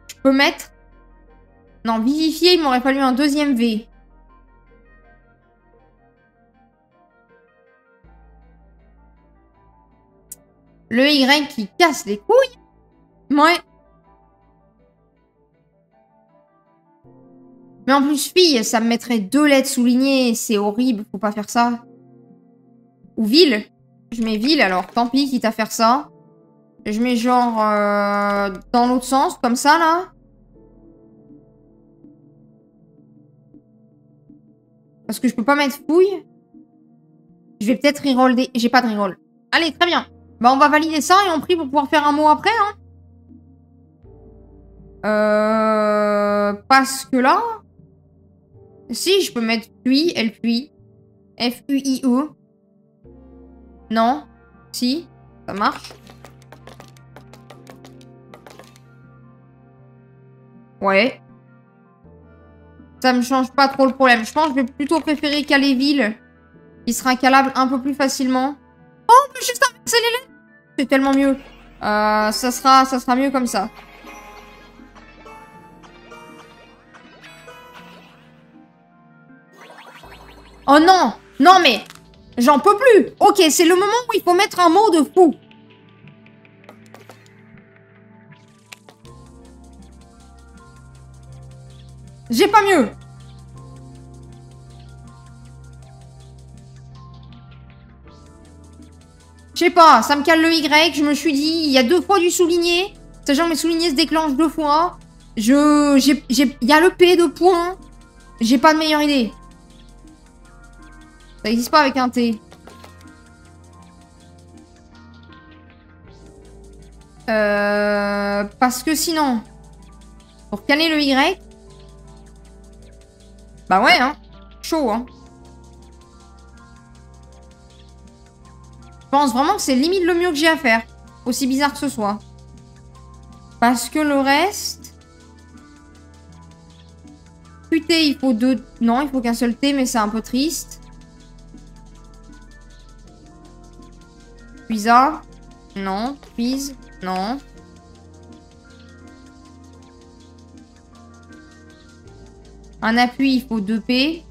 S1: Je peux mettre... Non, vivifier, il m'aurait fallu un deuxième V. Le Y qui casse les couilles. Ouais. Mais en plus, fille, ça me mettrait 2 lettres soulignées. C'est horrible, faut pas faire ça. Ou ville. Je mets ville, alors tant pis, quitte à faire ça. Je mets genre dans l'autre sens, comme ça, là. Parce que je peux pas mettre fouille. Je vais peut-être reroll des... J'ai pas de reroll. Allez, très bien. Bah, on va valider ça et on prie pour pouvoir faire un mot après, hein. Parce que là... Si, je peux mettre fuit, elle fuit. F-U-I-E. Non. Si, ça marche. Ouais. Ça me change pas trop le problème. Je pense que je vais plutôt préférer caler ville. Il sera calable un peu plus facilement. Oh, on peut juste inverser les lettres. C'est tellement mieux. Ça sera mieux comme ça. Oh non! Non mais... J'en peux plus! Ok, c'est le moment où il faut mettre un mot de fou. J'ai pas mieux. Je sais pas, ça me cale le Y, je me suis dit, il y a 2 fois du souligné. Sachant que mes soulignés se déclenchent 2 fois. Il y a le P de point. J'ai pas de meilleure idée. Ça existe pas avec un T. Parce que sinon, pour caler le Y... Bah ouais, hein. Chaud, hein. Je pense vraiment que c'est limite le mieux que j'ai à faire. Aussi bizarre que ce soit. Parce que le reste... QT, il faut 2... Non, il faut qu'un seul T, mais c'est un peu triste. Puisa. Non. Puis. Non. Un appui, il faut 2 P.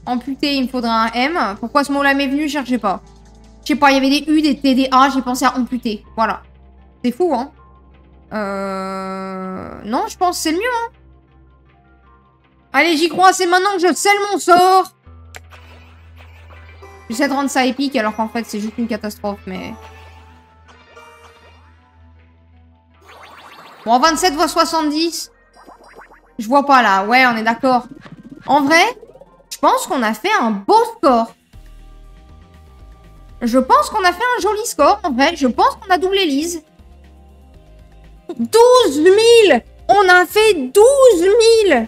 S1: Amputé, il me faudra un M. Pourquoi ce mot-là m'est venu, cherchez pas. Je sais pas, il y avait des U, des T, des A, j'ai pensé à amputé. Voilà. C'est fou, hein. Non, je pense que c'est le mieux, hein. Allez, j'y crois, c'est maintenant que je scelle mon sort. J'essaie de rendre ça épique, alors qu'en fait, c'est juste une catastrophe, mais... Bon, 27 voire 70. Je vois pas, là. Ouais, on est d'accord. En vrai, je pense qu'on a fait un beau score. Je pense qu'on a fait un joli score, en vrai. Je pense qu'on a doublé Lise. 12 000. On a fait 12 000.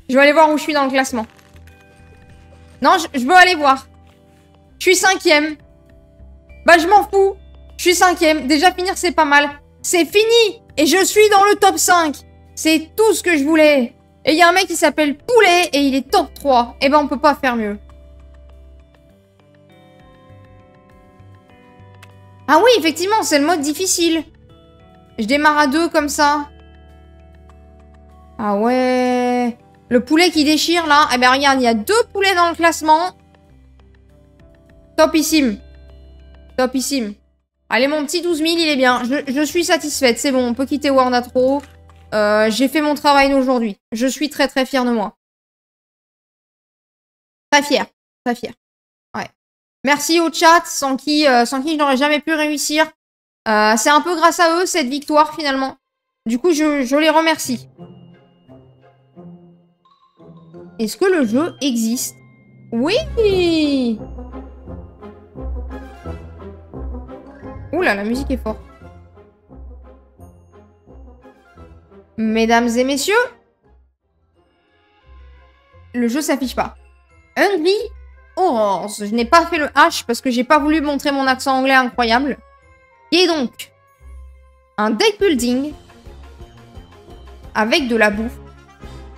S1: Je vais aller voir où je suis dans le classement. Non, je veux aller voir. Je suis 5e. Bah, je m'en fous. Je suis 5e. Déjà, finir, c'est pas mal. C'est fini. Et je suis dans le top 5. C'est tout ce que je voulais. Et il y a un mec qui s'appelle Poulet et il est top 3. Eh ben, on peut pas faire mieux. Ah oui, effectivement, c'est le mode difficile. Je démarre à 2 comme ça. Ah ouais. Le poulet qui déchire, là. Eh ben, regarde, il y a 2 poulets dans le classement. Topissime. Topissime. Allez, mon petit 12 000, il est bien. Je suis satisfaite. C'est bon, on peut quitter World Atro. J'ai fait mon travail d'aujourd'hui. Je suis très, très fière de moi. Très fière. Très fière. Ouais. Merci au chat, sans qui je n'aurais jamais pu réussir. C'est un peu grâce à eux, cette victoire, finalement. Du coup, je les remercie. Est-ce que le jeu existe? Oui! Oula, la musique est forte. Mesdames et messieurs, le jeu s'affiche pas. Hungry Horrors. Je n'ai pas fait le H parce que j'ai pas voulu montrer mon accent anglais incroyable. Et donc, un deck building avec de la bouffe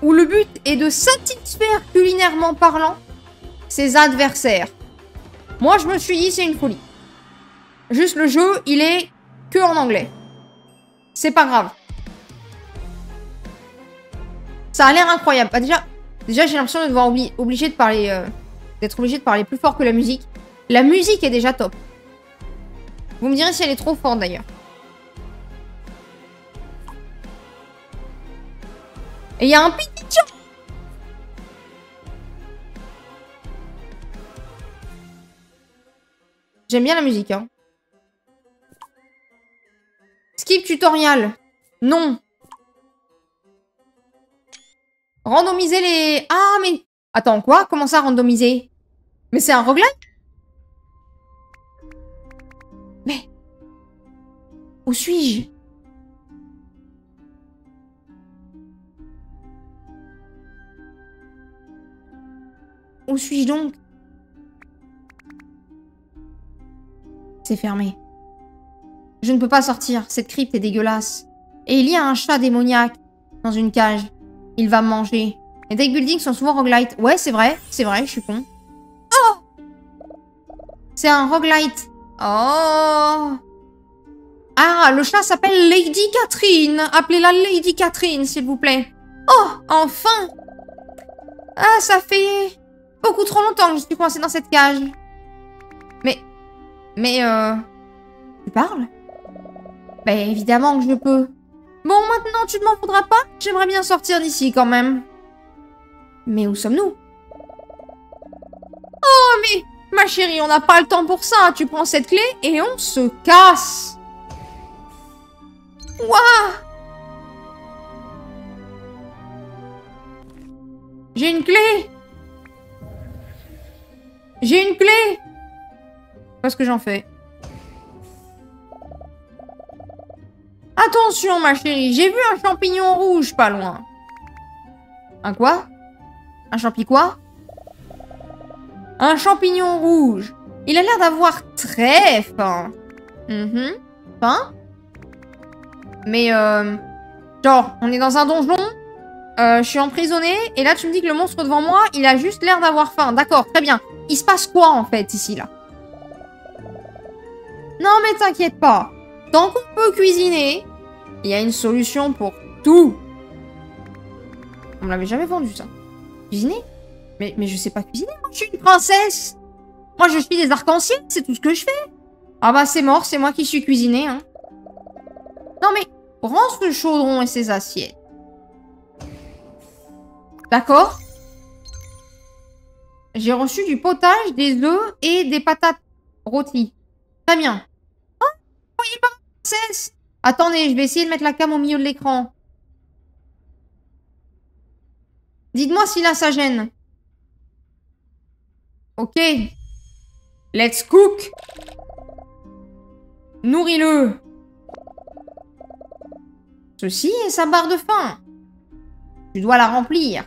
S1: où le but est de satisfaire culinairement parlant ses adversaires. Moi, je me suis dit, c'est une folie. Juste le jeu, il est que en anglais. C'est pas grave. Ça a l'air incroyable. Bah, déjà j'ai l'impression de devoir obligé de parler, d'être obligé de parler plus fort que la musique. La musique est déjà top. Vous me direz si elle est trop forte d'ailleurs. Et il y a un petit chat. J'aime bien la musique, hein. Skip tutoriel. Non. Randomiser les... Ah, mais... Attends, quoi? Comment ça, randomiser? Mais c'est un roguelike? Mais... Où suis-je? Où suis-je donc? C'est fermé. Je ne peux pas sortir. Cette crypte est dégueulasse. Et il y a un chat démoniaque dans une cage. Il va me manger. Les deck building sont souvent roguelite. Ouais, c'est vrai, je suis con. Oh! C'est un roguelite. Oh! Ah, le chat s'appelle Lady Catherine. Appelez-la Lady Catherine, s'il vous plaît. Oh, enfin! Ah, ça fait beaucoup trop longtemps que je suis coincée dans cette cage. Mais, tu parles? Ben, évidemment que je peux. Bon, maintenant, tu ne m'en voudras pas? J'aimerais bien sortir d'ici, quand même. Mais où sommes-nous? Oh, mais... Ma chérie, on n'a pas le temps pour ça. Tu prends cette clé et on se casse. Ouah! J'ai une clé. J'ai une clé. Qu'est-ce que j'en fais? Attention, ma chérie, j'ai vu un champignon rouge pas loin. Un quoi? Un champi quoi? Un champignon rouge. Il a l'air d'avoir très faim. Faim? Mais genre, on est dans un donjon. Je suis emprisonnée. Et là, tu me dis que le monstre devant moi, il a juste l'air d'avoir faim. D'accord, très bien. Il se passe quoi, en fait, ici, là? Non, mais t'inquiète pas. Tant qu'on peut cuisiner, il y a une solution pour tout. On me l'avait jamais vendu, ça. Cuisiner? Mais je sais pas cuisiner, moi, je suis une princesse. Moi, je suis des arcs-en-ciel, c'est tout ce que je fais. Ah bah, c'est mort, c'est moi qui suis cuisinée, hein. Non, mais prends ce chaudron et ses assiettes. D'accord? J'ai reçu du potage, des œufs et des patates rôties. Très bien. Oh, voyez pas, princesse. Attendez, je vais essayer de mettre la cam au milieu de l'écran. Dites-moi si là, ça gêne. Ok. Let's cook. Nourris-le. Ceci est sa barre de faim. Tu dois la remplir.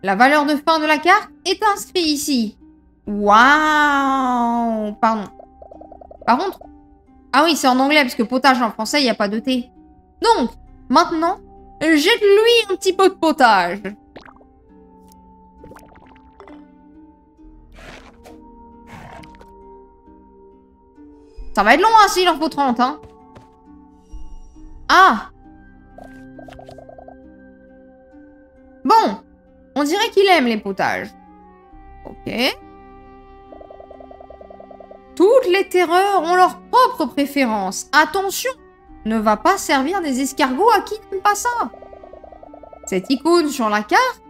S1: La valeur de faim de la carte est inscrite ici. Waouh. Pardon. Par contre... Ah oui, c'est en anglais, parce que potage en français, il n'y a pas de thé. Donc, maintenant, jette-lui un petit peu de potage. Ça va être long, hein, s'il en faut 30, hein. Ah! Bon, on dirait qu'il aime les potages. Ok. Toutes les terreurs ont leur propre préférence. Attention, ne va pas servir des escargots à qui n'aime pas ça. Cette icône sur la carte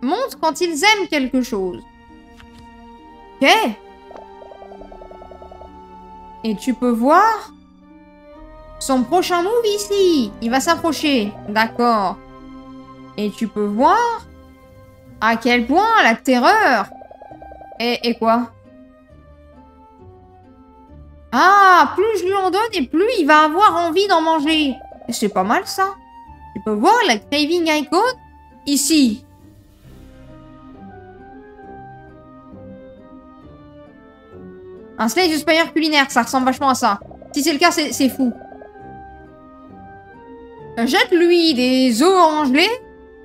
S1: montre quand ils aiment quelque chose. Ok. Et tu peux voir son prochain move ici. Il va s'approcher. D'accord. Et tu peux voir à quel point la terreur... Et quoi? Ah, plus je lui en donne et plus il va avoir envie d'en manger. C'est pas mal ça. Tu peux voir la craving icon ici. Un Slay the Spire culinaire, ça ressemble vachement à ça. Si c'est le cas, c'est fou. Jette-lui des œufs en gelée.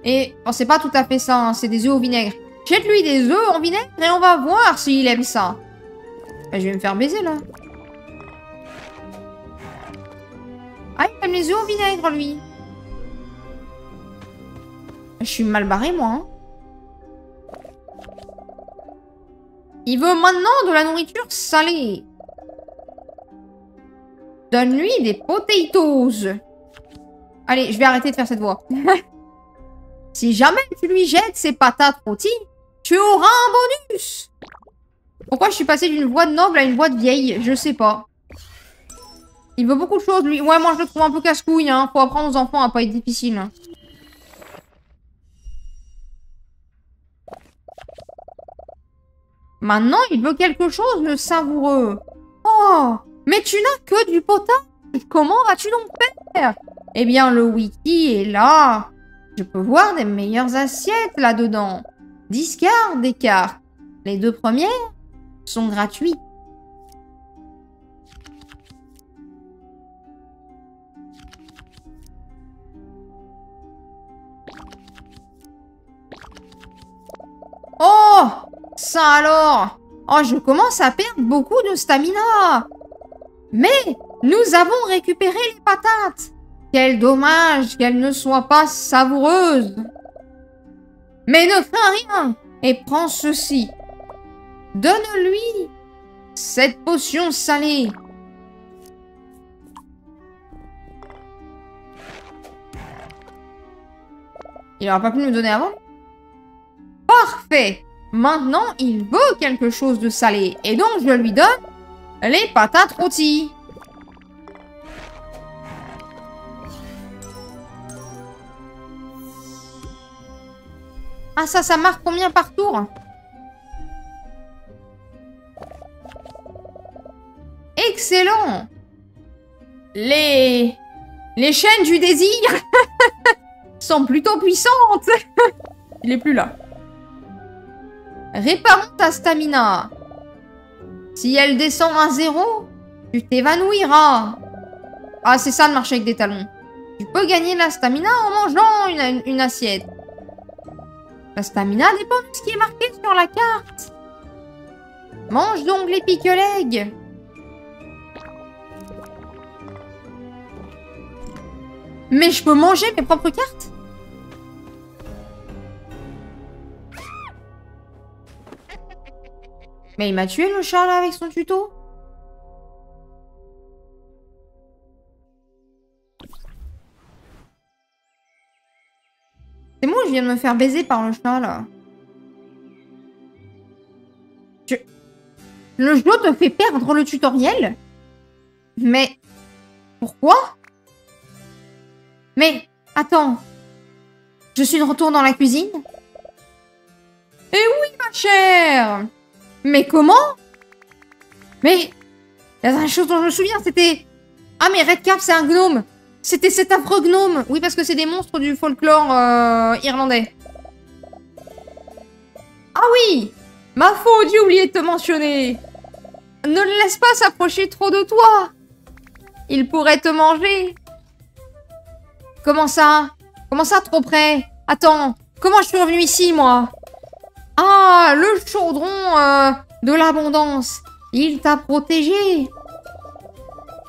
S1: Et... Bon, c'est pas tout à fait ça, hein, c'est des œufs au vinaigre. Jette-lui des œufs en vinaigre et on va voir s'il aime ça. Je vais me faire baiser, là. Ah, il aime les œufs au vinaigre, lui. Je suis mal barré, moi. Hein. Il veut maintenant de la nourriture salée. Donne-lui des potatoes. Allez, je vais arrêter de faire cette voix. Si jamais tu lui jettes ses patates rôties, tu auras un bonus. Pourquoi je suis passée d'une voix de noble à une voix de vieille? Je sais pas. Il veut beaucoup de choses, lui. Ouais, moi, je le trouve un peu casse-couille, hein. Faut apprendre aux enfants à pas être difficile. Hein. Maintenant, il veut quelque chose de savoureux. Oh, mais tu n'as que du potage. Comment vas-tu donc faire? Eh bien, le wiki est là. Je peux voir des meilleures assiettes là-dedans. Discard des cartes. Les 2 premières sont gratuites. Oh, ça alors. Oh, je commence à perdre beaucoup de stamina. Mais nous avons récupéré les patates. Quel dommage qu'elles ne soient pas savoureuses. Mais ne fais rien et prends ceci. Donne-lui cette potion salée. Il n'aura pas pu me donner avant? Parfait. Maintenant, il veut quelque chose de salé. Et donc, je lui donne les patates rôties. Ah, ça marque combien par tour? Excellent. Les chaînes du désir sont plutôt puissantes. Il est plus là. Réparons ta stamina. Si elle descend à 0, tu t'évanouiras. Ah, c'est ça de marcher avec des talons. Tu peux gagner la stamina en mangeant une assiette. La stamina dépend de ce qui est marqué sur la carte. Mange donc les pique-legs. Mais je peux manger mes propres cartes? Mais il m'a tué le chat là avec son tuto. C'est moi, je viens de me faire baiser par le chat là. Le jeu te fait perdre le tutoriel? Mais pourquoi? Mais attends, je suis de retour dans la cuisine? Eh oui, ma chère! Mais comment? Mais la dernière chose dont je me souviens, c'était... Ah, mais Redcap, c'est un gnome! C'était cet affreux gnome! Oui, parce que c'est des monstres du folklore irlandais. Ah oui! Ma faute, j'ai oublié de te mentionner! Ne le laisse pas s'approcher trop de toi! Il pourrait te manger! Comment ça? Comment ça, trop près? Attends, comment je suis revenue ici, moi? Ah, le chaudron de l'abondance. Il t'a protégé.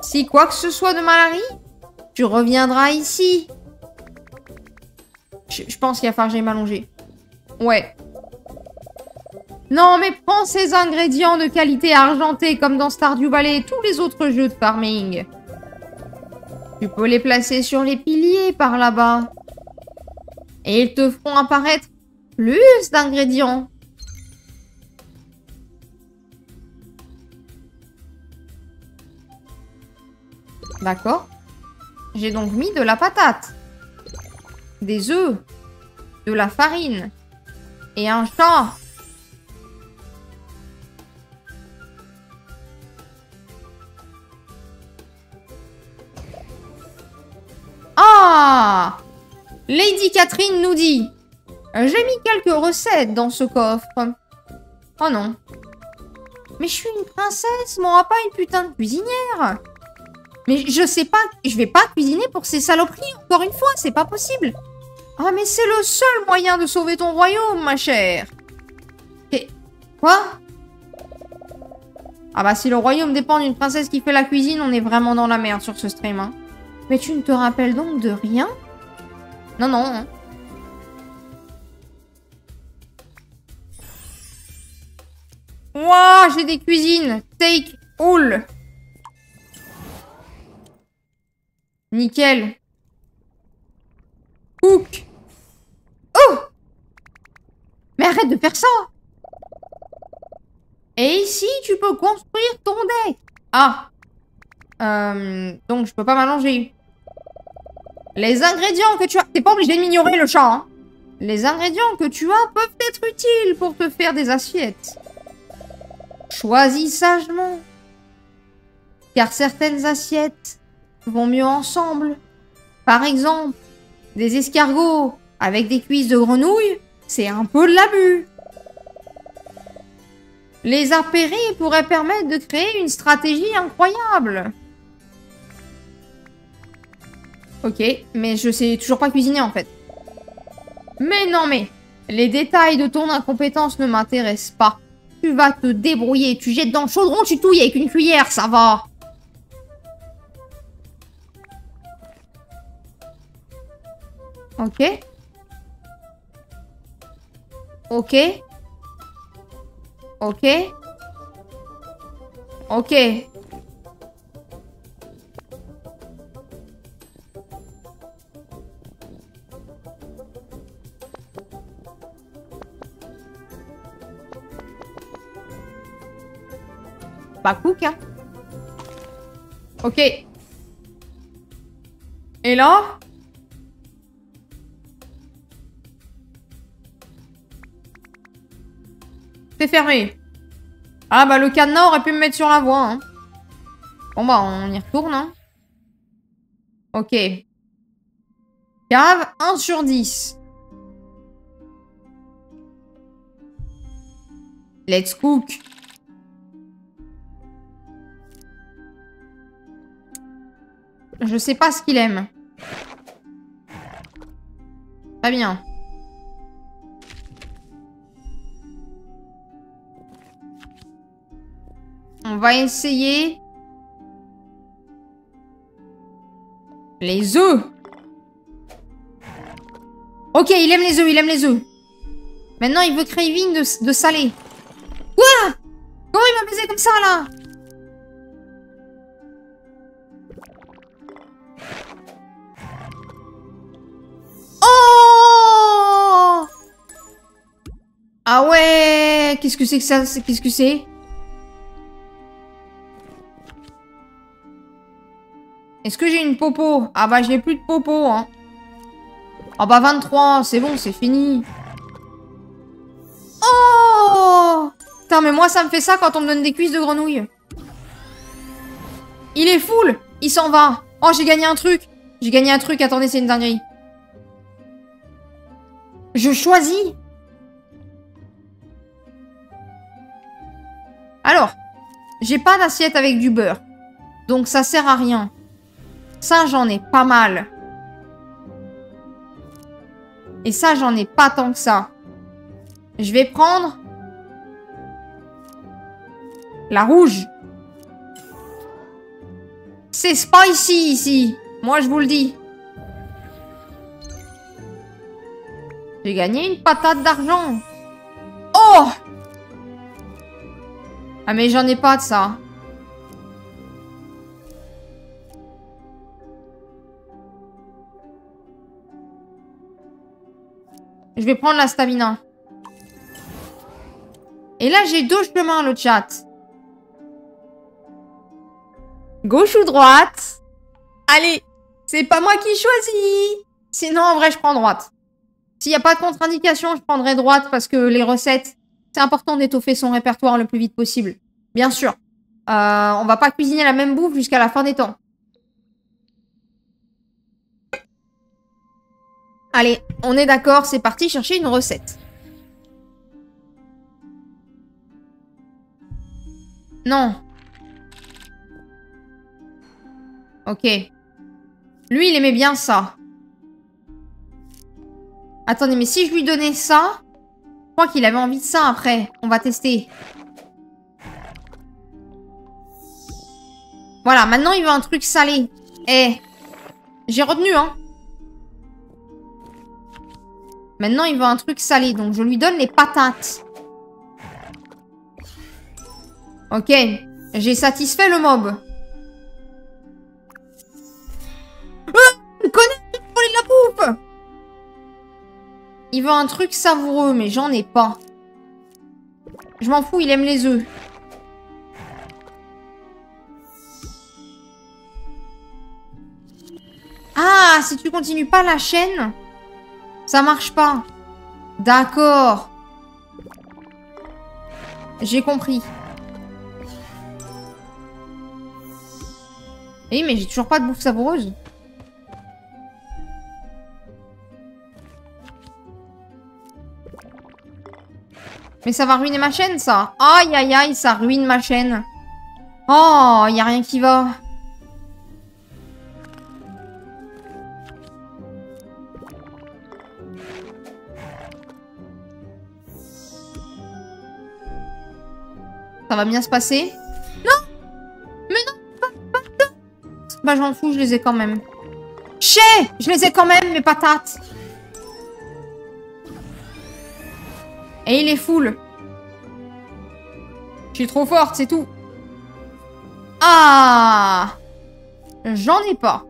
S1: Si quoi que ce soit de mal arrive, tu reviendras ici. Je pense qu'il va falloir que j'aille m'allonger. Ouais. Non, mais prends ces ingrédients de qualité argentée comme dans Stardew Valley et tous les autres jeux de farming. Tu peux les placer sur les piliers par là-bas. Et ils te feront apparaître plus d'ingrédients. D'accord. J'ai donc mis de la patate, des œufs, de la farine et un chat. Ah! Lady Catherine nous dit: j'ai mis quelques recettes dans ce coffre. Oh non. Mais je suis une princesse, moi, pas une putain de cuisinière. Mais je sais pas, je vais pas cuisiner pour ces saloperies, encore une fois, c'est pas possible. Ah, mais c'est le seul moyen de sauver ton royaume, ma chère. Et... Quoi? Ah bah si le royaume dépend d'une princesse qui fait la cuisine, on est vraiment dans la merde sur ce stream, hein. Mais tu ne te rappelles donc de rien? Non, non, hein. Ouah, j'ai des cuisines. Take all. Nickel. Cook. Oh! Mais arrête de faire ça! Et ici, tu peux construire ton deck. Ah. Donc, je peux pas m'allonger. Les ingrédients que tu as... T'es pas obligé de m'ignorer, le chat, hein. Les ingrédients que tu as peuvent être utiles pour te faire des assiettes. Choisis sagement. Car certaines assiettes vont mieux ensemble. Par exemple, des escargots avec des cuisses de grenouille, c'est un peu de l'abus. Les apérer pourraient permettre de créer une stratégie incroyable. Ok, mais je sais toujours pas cuisiner en fait. Mais non mais, les détails de ton incompétence ne m'intéressent pas. Tu vas te débrouiller, tu jettes dans le chaudron, tu touilles avec une cuillère, ça va. Ok. Ok. Ok. Ok. Pas cook, hein. Ok. Et là? C'est fermé. Ah bah le cadenas aurait pu me mettre sur la voie, hein. Bon bah on y retourne, hein. Ok. Cave 1 sur 10. Let's cook. Je sais pas ce qu'il aime. Très bien. On va essayer... les œufs. Ok, il aime les œufs, il aime les œufs. Maintenant, il veut craving de salé. Quoi? Comment il m'a baisé comme ça, là? Oh! Ah ouais! Qu'est-ce que c'est que ça? Qu'est-ce que c'est? Est-ce que j'ai une popo? Ah bah, j'ai plus de popo, hein. Ah bah, 23, c'est bon, c'est fini. Oh! Putain, mais moi, ça me fait ça quand on me donne des cuisses de grenouille. Il est full! Il s'en va. Oh, j'ai gagné un truc. J'ai gagné un truc, attendez, c'est une dinguerie. Je choisis. Alors, j'ai pas d'assiette avec du beurre. Donc ça sert à rien. Ça, j'en ai pas mal. Et ça, j'en ai pas tant que ça. Je vais prendre... la rouge. C'est spicy ici. Moi, je vous le dis. J'ai gagné une patate d'argent. Oh! Ah, mais j'en ai pas de ça. Je vais prendre la stamina. Et là, j'ai deux chemins, le chat. Gauche ou droite? Allez, c'est pas moi qui choisis. Sinon, en vrai, je prends droite. S'il n'y a pas de contre-indication, je prendrai droite parce que les recettes, c'est important d'étoffer son répertoire le plus vite possible. Bien sûr. On va pas cuisiner la même bouffe jusqu'à la fin des temps. Allez, on est d'accord, c'est parti chercher une recette. Non. Ok. Lui, il aimait bien ça. Attendez, mais si je lui donnais ça... Je crois qu'il avait envie de ça après. On va tester. Voilà, maintenant il veut un truc salé. Eh, j'ai retenu, hein. Maintenant il veut un truc salé, donc je lui donne les patates. Ok, j'ai satisfait le mob. Ah, connais, voler de la bouffe. Il veut un truc savoureux, mais j'en ai pas. Je m'en fous, il aime les œufs. Ah, si tu continues pas la chaîne, ça marche pas. D'accord. J'ai compris. Eh, mais j'ai toujours pas de bouffe savoureuse. Mais ça va ruiner ma chaîne, ça. Aïe, aïe, aïe, ça ruine ma chaîne. Oh, y a rien qui va. Ça va bien se passer. Non! Mais non! Bah, je m'en fous, je les ai quand même. Chais! Je les ai quand même, mes patates. Et il est full. Je suis trop forte, c'est tout. Ah! J'en ai pas.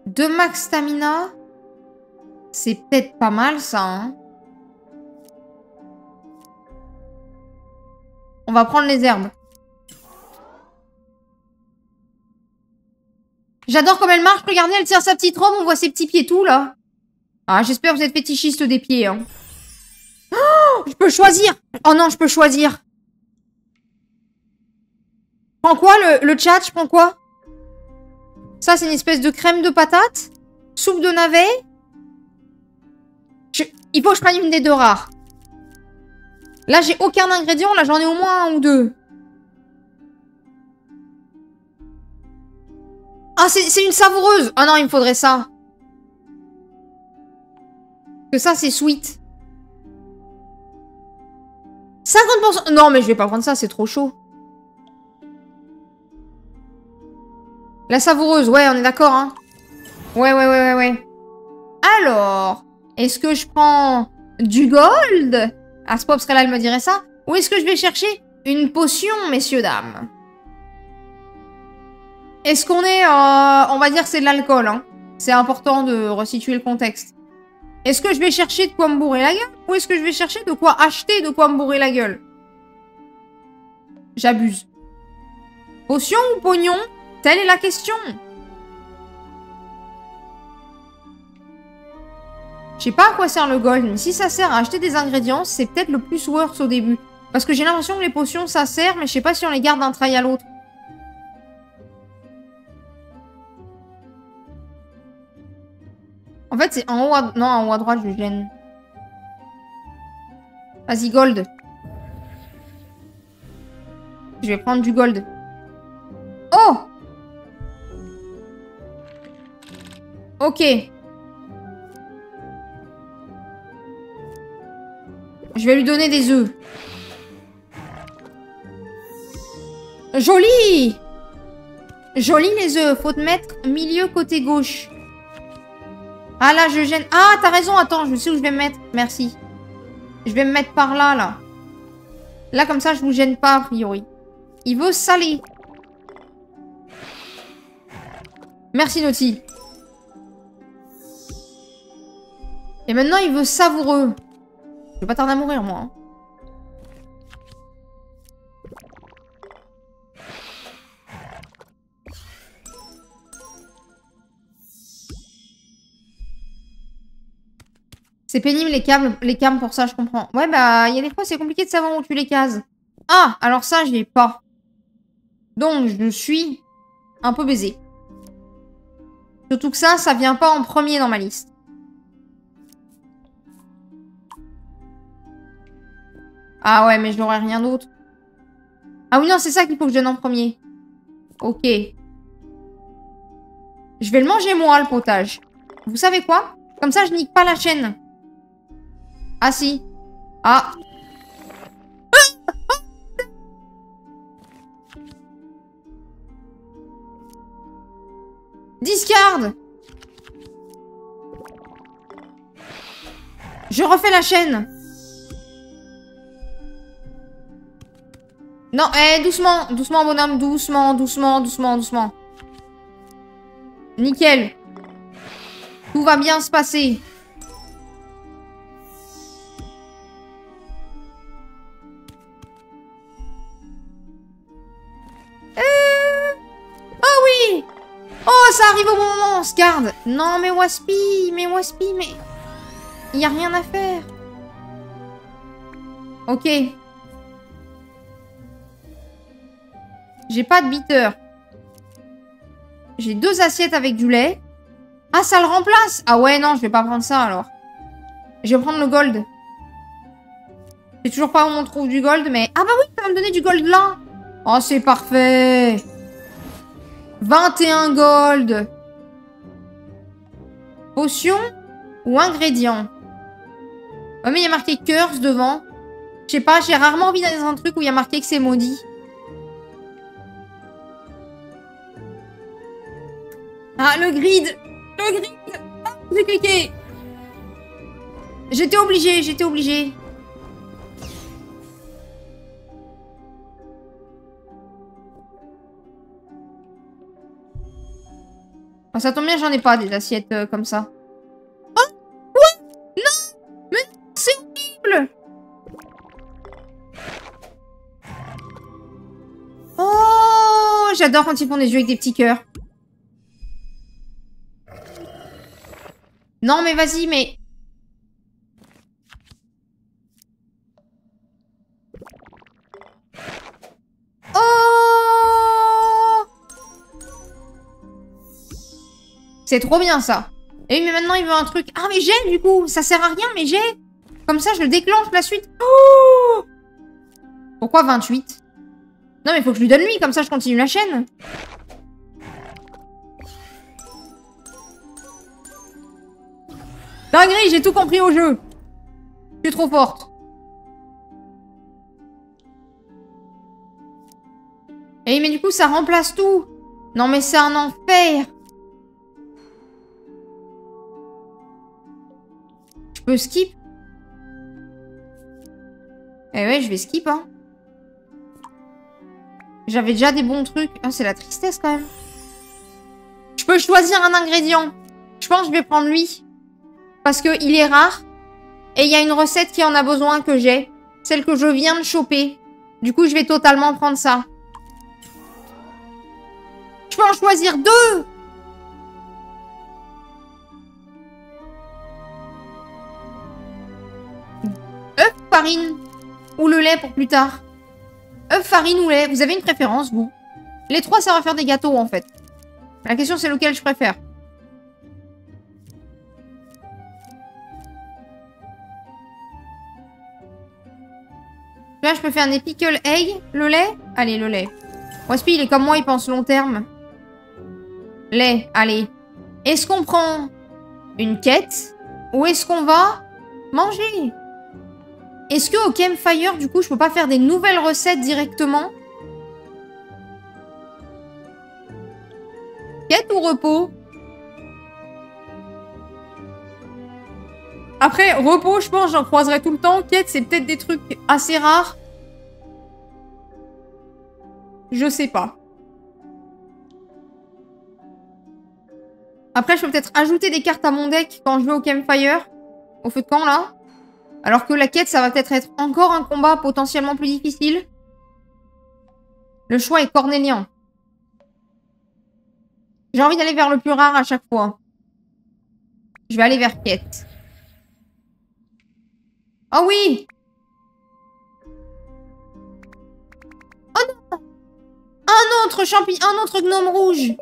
S1: Deux max stamina. C'est peut-être pas mal, ça, hein. On va prendre les herbes. J'adore comme elle marche. Regardez, elle tire sa petite robe. On voit ses petits pieds tout, là. Ah, j'espère que vous êtes fétichiste des pieds, hein. Oh, je peux choisir. Oh non, je peux choisir. Je prends quoi, le chat? Je prends quoi? Ça, c'est une espèce de crème de patate. Soupe de navet. Il faut que je prenne une des deux rares. Là, j'ai aucun ingrédient. Là, j'en ai au moins un ou deux. Ah, c'est une savoureuse. Ah non, il me faudrait ça. Que ça, c'est sweet. 50%. Non, mais je vais pas prendre ça. C'est trop chaud. La savoureuse. Ouais, on est d'accord, hein. Ouais. Alors, est-ce que je prends du gold? Aspop serait là, elle me dirait ça. Ou est-ce que je vais chercher une potion, messieurs, dames? Est-ce qu'on est... on va dire que c'est de l'alcool, hein. C'est important de resituer le contexte. Est-ce que je vais chercher de quoi me bourrer la gueule? Ou est-ce que je vais chercher de quoi acheter de quoi me bourrer la gueule? J'abuse. Potion ou pognon? Telle est la question. Je sais pas à quoi sert le gold, mais si ça sert à acheter des ingrédients, c'est peut-être le plus worth au début. Parce que j'ai l'impression que les potions, ça sert, mais je sais pas si on les garde d'un trail à l'autre. En fait, c'est en haut à... Non, en haut à droite, je gêne. Vas-y, gold. Je vais prendre du gold. Oh! Ok. Je vais lui donner des œufs. Joli! Joli les œufs. Faut te mettre milieu côté gauche. Ah là, je gêne. Ah, t'as raison. Attends, je sais où je vais me mettre. Merci. Je vais me mettre par là, là. Là, comme ça, je vous gêne pas, a priori. Il veut salé. Merci, Naughty. Et maintenant, il veut savoureux. Je vais pas tarder à mourir, moi. Hein. C'est pénible les cams pour ça, je comprends. Ouais, bah, il y a des fois, c'est compliqué de savoir où tu les cases. Ah, alors ça, je l'ai pas. Donc, je suis un peu baisée. Surtout que ça vient pas en premier dans ma liste. Ah ouais, mais je n'aurais rien d'autre. Ah oui, non, c'est ça qu'il faut que je donne en premier. Ok. Je vais le manger moi, le potage. Vous savez quoi? Comme ça, je nique pas la chaîne. Ah si. Ah. Discard. Je refais la chaîne. Non, doucement. Doucement, bonhomme. Doucement, doucement, doucement, doucement. Nickel. Tout va bien se passer. Oh oui. Oh, ça arrive au bon moment, on se garde. Non, mais Waspy, mais... Il n'y a rien à faire. Ok. J'ai pas de beater. J'ai 2 assiettes avec du lait. Ah, ça le remplace. Ah ouais, non, je vais pas prendre ça, alors. Je vais prendre le gold. Je sais toujours pas où on trouve du gold, mais... Ah bah oui, ça va me donner du gold là. Oh, c'est parfait. 21 gold. Potion ou ingrédient? Oh, mais il y a marqué curse devant. Je sais pas, j'ai rarement envie d'aller dans un truc où il y a marqué que c'est maudit. Ah, le grid. Le grid. Ah, j'ai cliqué. J'étais obligée. Ah, ça tombe bien, j'en ai pas des assiettes comme ça. Oh, quoi? Non. Mais c'est horrible. Oh, j'adore quand ils font des jeux avec des petits cœurs. Non, mais vas-y, mais... Oh! C'est trop bien, ça. Et oui, mais maintenant, il veut un truc. Ah, mais j'ai, du coup. Ça sert à rien, mais j'ai. Comme ça, je le déclenche, la suite. Oh! Pourquoi 28? Non, mais il faut que je lui donne lui, comme ça, je continue la chaîne. Dinguerie, j'ai tout compris au jeu. Je suis trop forte. Et mais du coup, ça remplace tout. Non, mais c'est un enfer. Je peux skip? Eh ouais, je vais skip, hein. J'avais déjà des bons trucs. Ah, c'est la tristesse, quand même. Je peux choisir un ingrédient. Je pense que je vais prendre lui. Parce qu'il est rare. Et il y a une recette qui en a besoin que j'ai. Celle que je viens de choper. Du coup, je vais totalement prendre ça. Je peux en choisir 2. œuf, farine ou le lait pour plus tard. œuf, farine ou lait. Vous avez une préférence, vous? Les 3, ça va faire des gâteaux, en fait. La question, c'est lequel je préfère. Là, je peux faire des pickle egg. Le lait? Allez, le lait. Waspy, il est comme moi, il pense long terme. Lait, allez. Est-ce qu'on prend une quête? Ou est-ce qu'on va manger? Est-ce que au campfire, du coup, je peux pas faire des nouvelles recettes directement? Quête ou repos? Après, repos, je pense, j'en croiserai tout le temps. Quête, c'est peut-être des trucs assez rares. Je sais pas. Après, je peux peut-être ajouter des cartes à mon deck quand je vais au campfire. Au feu de camp, là. Alors que la quête, ça va peut-être être encore un combat potentiellement plus difficile. Le choix est cornélien. J'ai envie d'aller vers le plus rare à chaque fois. Je vais aller vers quête. Oh oui! Oh non! Un autre champignon, un autre gnome rouge!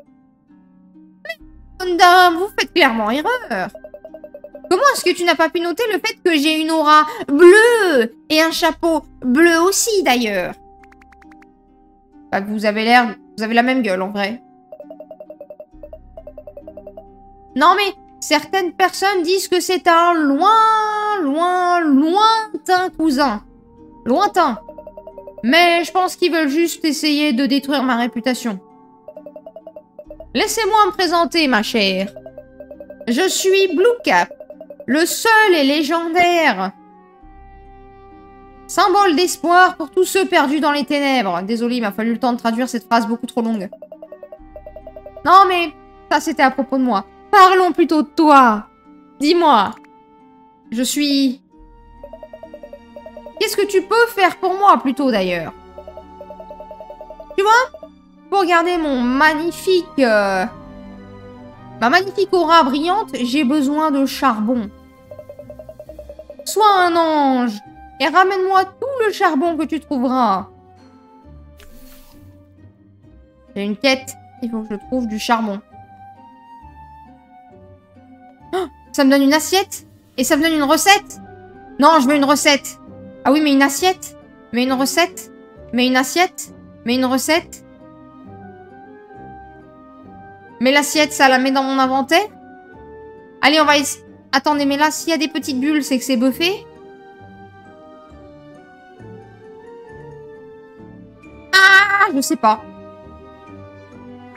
S1: Mais, dame, vous faites clairement erreur. Comment est-ce que tu n'as pas pu noter le fait que j'ai une aura bleue? Et un chapeau bleu aussi, d'ailleurs. Bah, vous avez l'air... Vous avez la même gueule, en vrai. Non, mais certaines personnes disent que c'est un lointain cousin. Lointain. Mais je pense qu'ils veulent juste essayer de détruire ma réputation. Laissez-moi me présenter, ma chère. Je suis Blue Cap, le seul et légendaire symbole d'espoir pour tous ceux perdus dans les ténèbres. Désolé, il m'a fallu le temps de traduire cette phrase beaucoup trop longue. Non, mais ça, c'était à propos de moi. Parlons plutôt de toi. Dis-moi. Je suis... Qu'est-ce que tu peux faire pour moi, plutôt, d'ailleurs? Tu vois? Pour garder mon magnifique... Ma magnifique aura brillante, j'ai besoin de charbon. Sois un ange et ramène-moi tout le charbon que tu trouveras. J'ai une quête. Il faut que je trouve du charbon. Oh, ça me donne une assiette? Et ça me donne une recette? Non, je veux une recette. Ah oui, mais une assiette? Mais une recette? Mais une assiette? Mais une recette? Mais l'assiette, ça la met dans mon inventaire? Allez, on va essayer... Attendez, mais là, s'il y a des petites bulles, c'est que c'est buffé? Ah, je sais pas.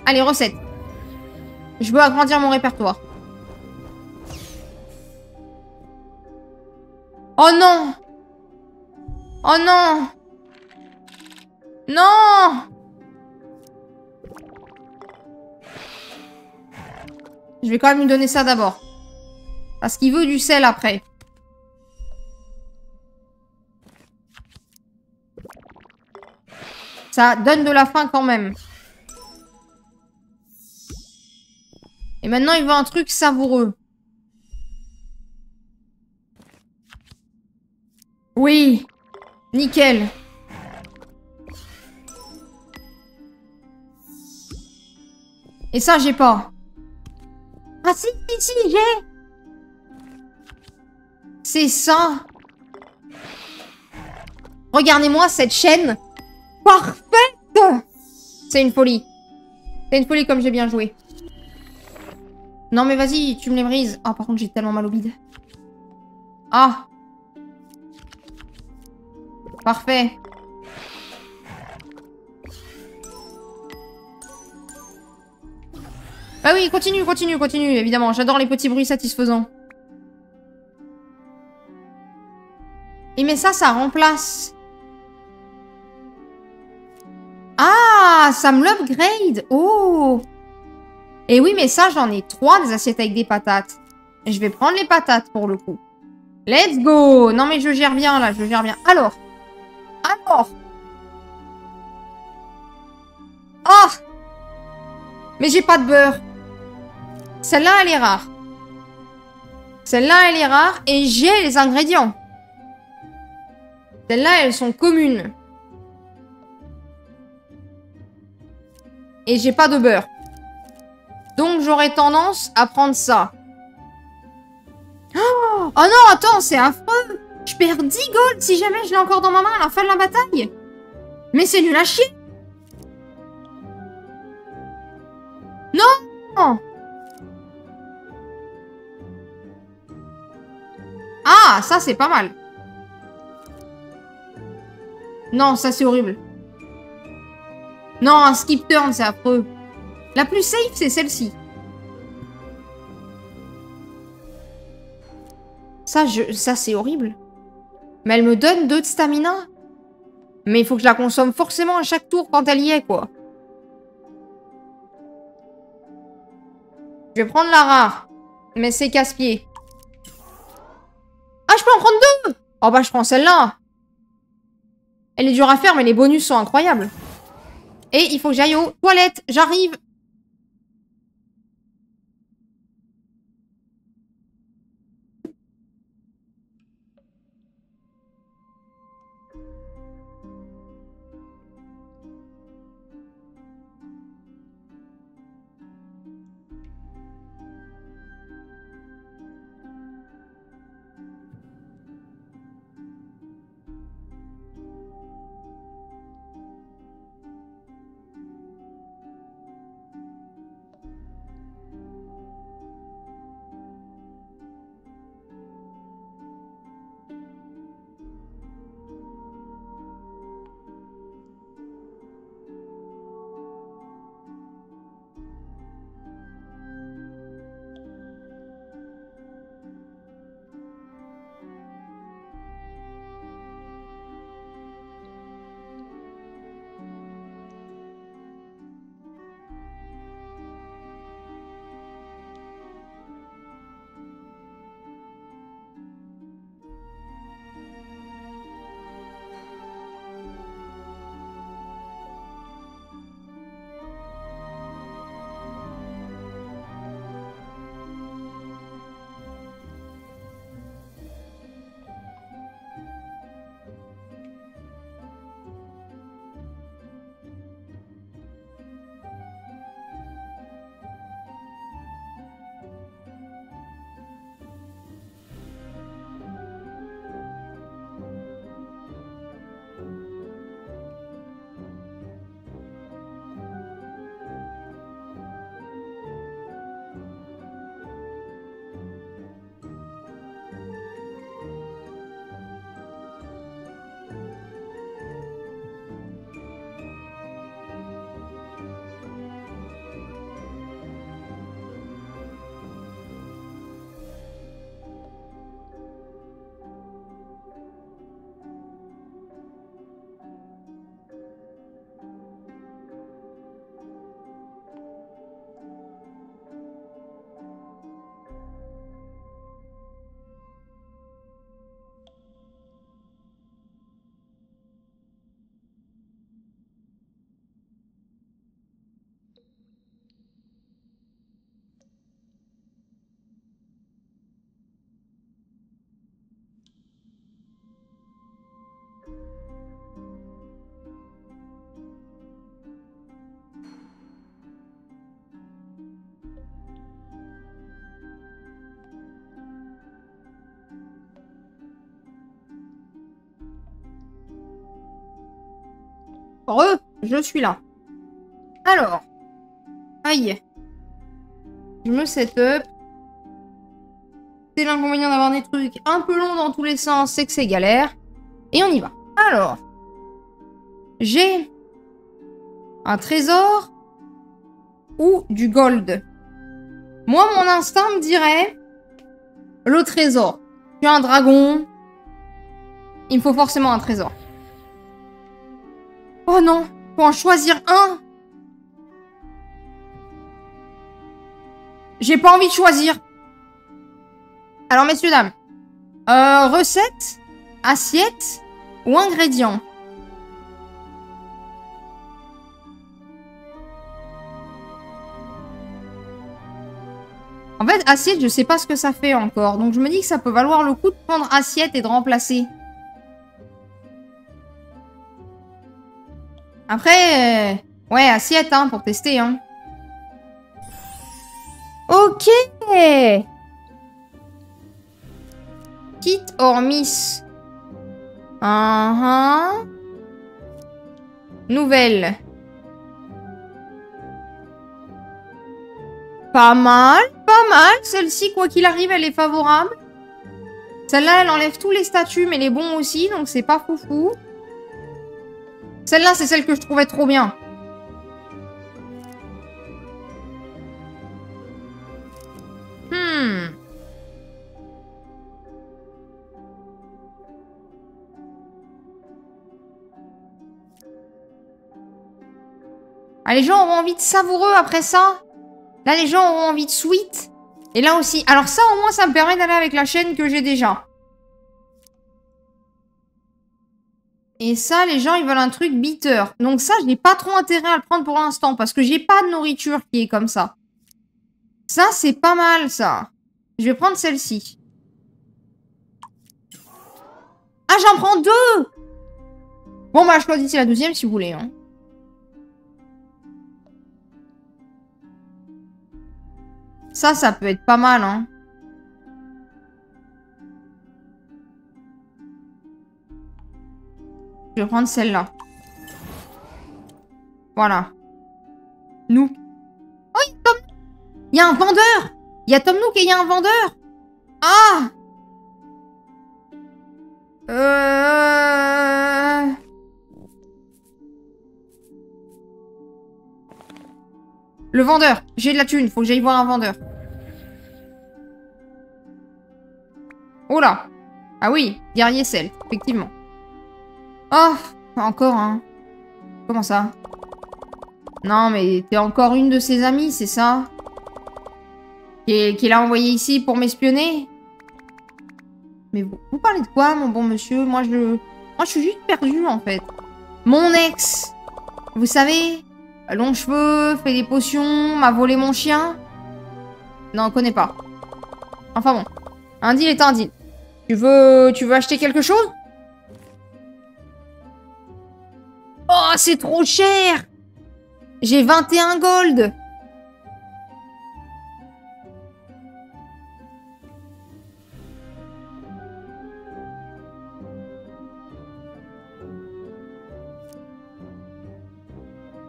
S1: Allez, recette. Je veux agrandir mon répertoire. Oh non! Oh non! Non! Je vais quand même lui donner ça d'abord. Parce qu'il veut du sel après. Ça donne de la faim quand même. Et maintenant, il veut un truc savoureux. Oui. Nickel. Et ça, j'ai pas. Ah si, j'ai. C'est ça. Regardez-moi cette chaîne. Parfaite. C'est une folie. C'est une folie comme j'ai bien joué. Non mais vas-y, tu me les brises. Ah, par contre, j'ai tellement mal au bide. Ah. Parfait. Bah oui, continue, continue, continue, évidemment. J'adore les petits bruits satisfaisants. Et mais ça remplace. Ah, ça me l'upgrade. Oh. Et oui, mais ça, j'en ai 3 des assiettes avec des patates. Et je vais prendre les patates pour le coup. Let's go. Non mais je gère bien là, je gère bien. Alors. Oh. Mais j'ai pas de beurre. Celle-là, elle est rare. Celle-là, elle est rare et j'ai les ingrédients. Celles-là, elles sont communes. Et j'ai pas de beurre. Donc, j'aurais tendance à prendre ça. Oh non, attends, c'est affreux. Je perds 10 gold si jamais je l'ai encore dans ma main à la fin de la bataille. Mais c'est nul à chier. Non. Ah, ça, c'est pas mal. Non, ça, c'est horrible. Non, un skip turn, c'est affreux. La plus safe, c'est celle-ci. Ça c'est horrible. Mais elle me donne 2 de stamina. Mais il faut que je la consomme forcément à chaque tour quand elle y est, quoi. Je vais prendre la rare. Mais c'est casse-pied. Ah, je peux en prendre 2. Oh bah, je prends celle-là. Elle est dure à faire, mais les bonus sont incroyables. Et il faut que j'aille aux toilettes. J'arrive. Je suis là. Alors. Aïe. Je me set up. C'est l'inconvénient d'avoir des trucs un peu longs dans tous les sens, c'est que c'est galère. Et on y va. Alors. J'ai un trésor ou du gold. Moi, mon instinct me dirait le trésor. Je suis un dragon. Il me faut forcément un trésor. Oh non, faut en choisir un. J'ai pas envie de choisir. Alors, messieurs, dames. Recette, assiette ou ingrédients? En fait, assiette, je sais pas ce que ça fait encore. Donc, je me dis que ça peut valoir le coup de prendre assiette et de remplacer. Après, ouais, assiette, hein, pour tester, hein. Ok. Kit or miss. Nouvelle. Pas mal, pas mal. Celle-ci, quoi qu'il arrive, elle est favorable. Celle-là, elle enlève tous les statuts, mais les bons aussi, donc c'est pas foufou. Celle-là, c'est celle que je trouvais trop bien. Ah, les gens auront envie de savoureux après ça. Là, les gens auront envie de sweet. Et là aussi. Alors ça, au moins, ça me permet d'aller avec la chaîne que j'ai déjà. Et ça, les gens, ils veulent un truc bitter. Donc ça, je n'ai pas trop intérêt à le prendre pour l'instant. Parce que j'ai pas de nourriture qui est comme ça. Ça, c'est pas mal, ça. Je vais prendre celle-ci. Ah, j'en prends 2. Bon, bah, je choisis la deuxième si vous voulez, hein. Ça peut être pas mal, hein. Je vais prendre celle-là. Voilà. Nous. Oh, il y a un vendeur. Il y a Tom Nook et il y a un vendeur. Ah. Le vendeur. J'ai de la thune. Faut que j'aille voir un vendeur. Oh là. Ah oui. Guerrier sel. Effectivement. Oh. Encore, hein. Comment ça? Non, mais t'es encore une de ses amies, c'est ça? Qui l'a envoyé ici pour m'espionner? Mais vous parlez de quoi, mon bon monsieur? Moi, je suis juste perdue, en fait. Mon ex. Vous savez? Longs cheveux, fait des potions, m'a volé mon chien. Non, on connaît pas. Enfin bon. Un deal est un deal. Tu veux acheter quelque chose? Oh, c'est trop cher! J'ai 21 gold!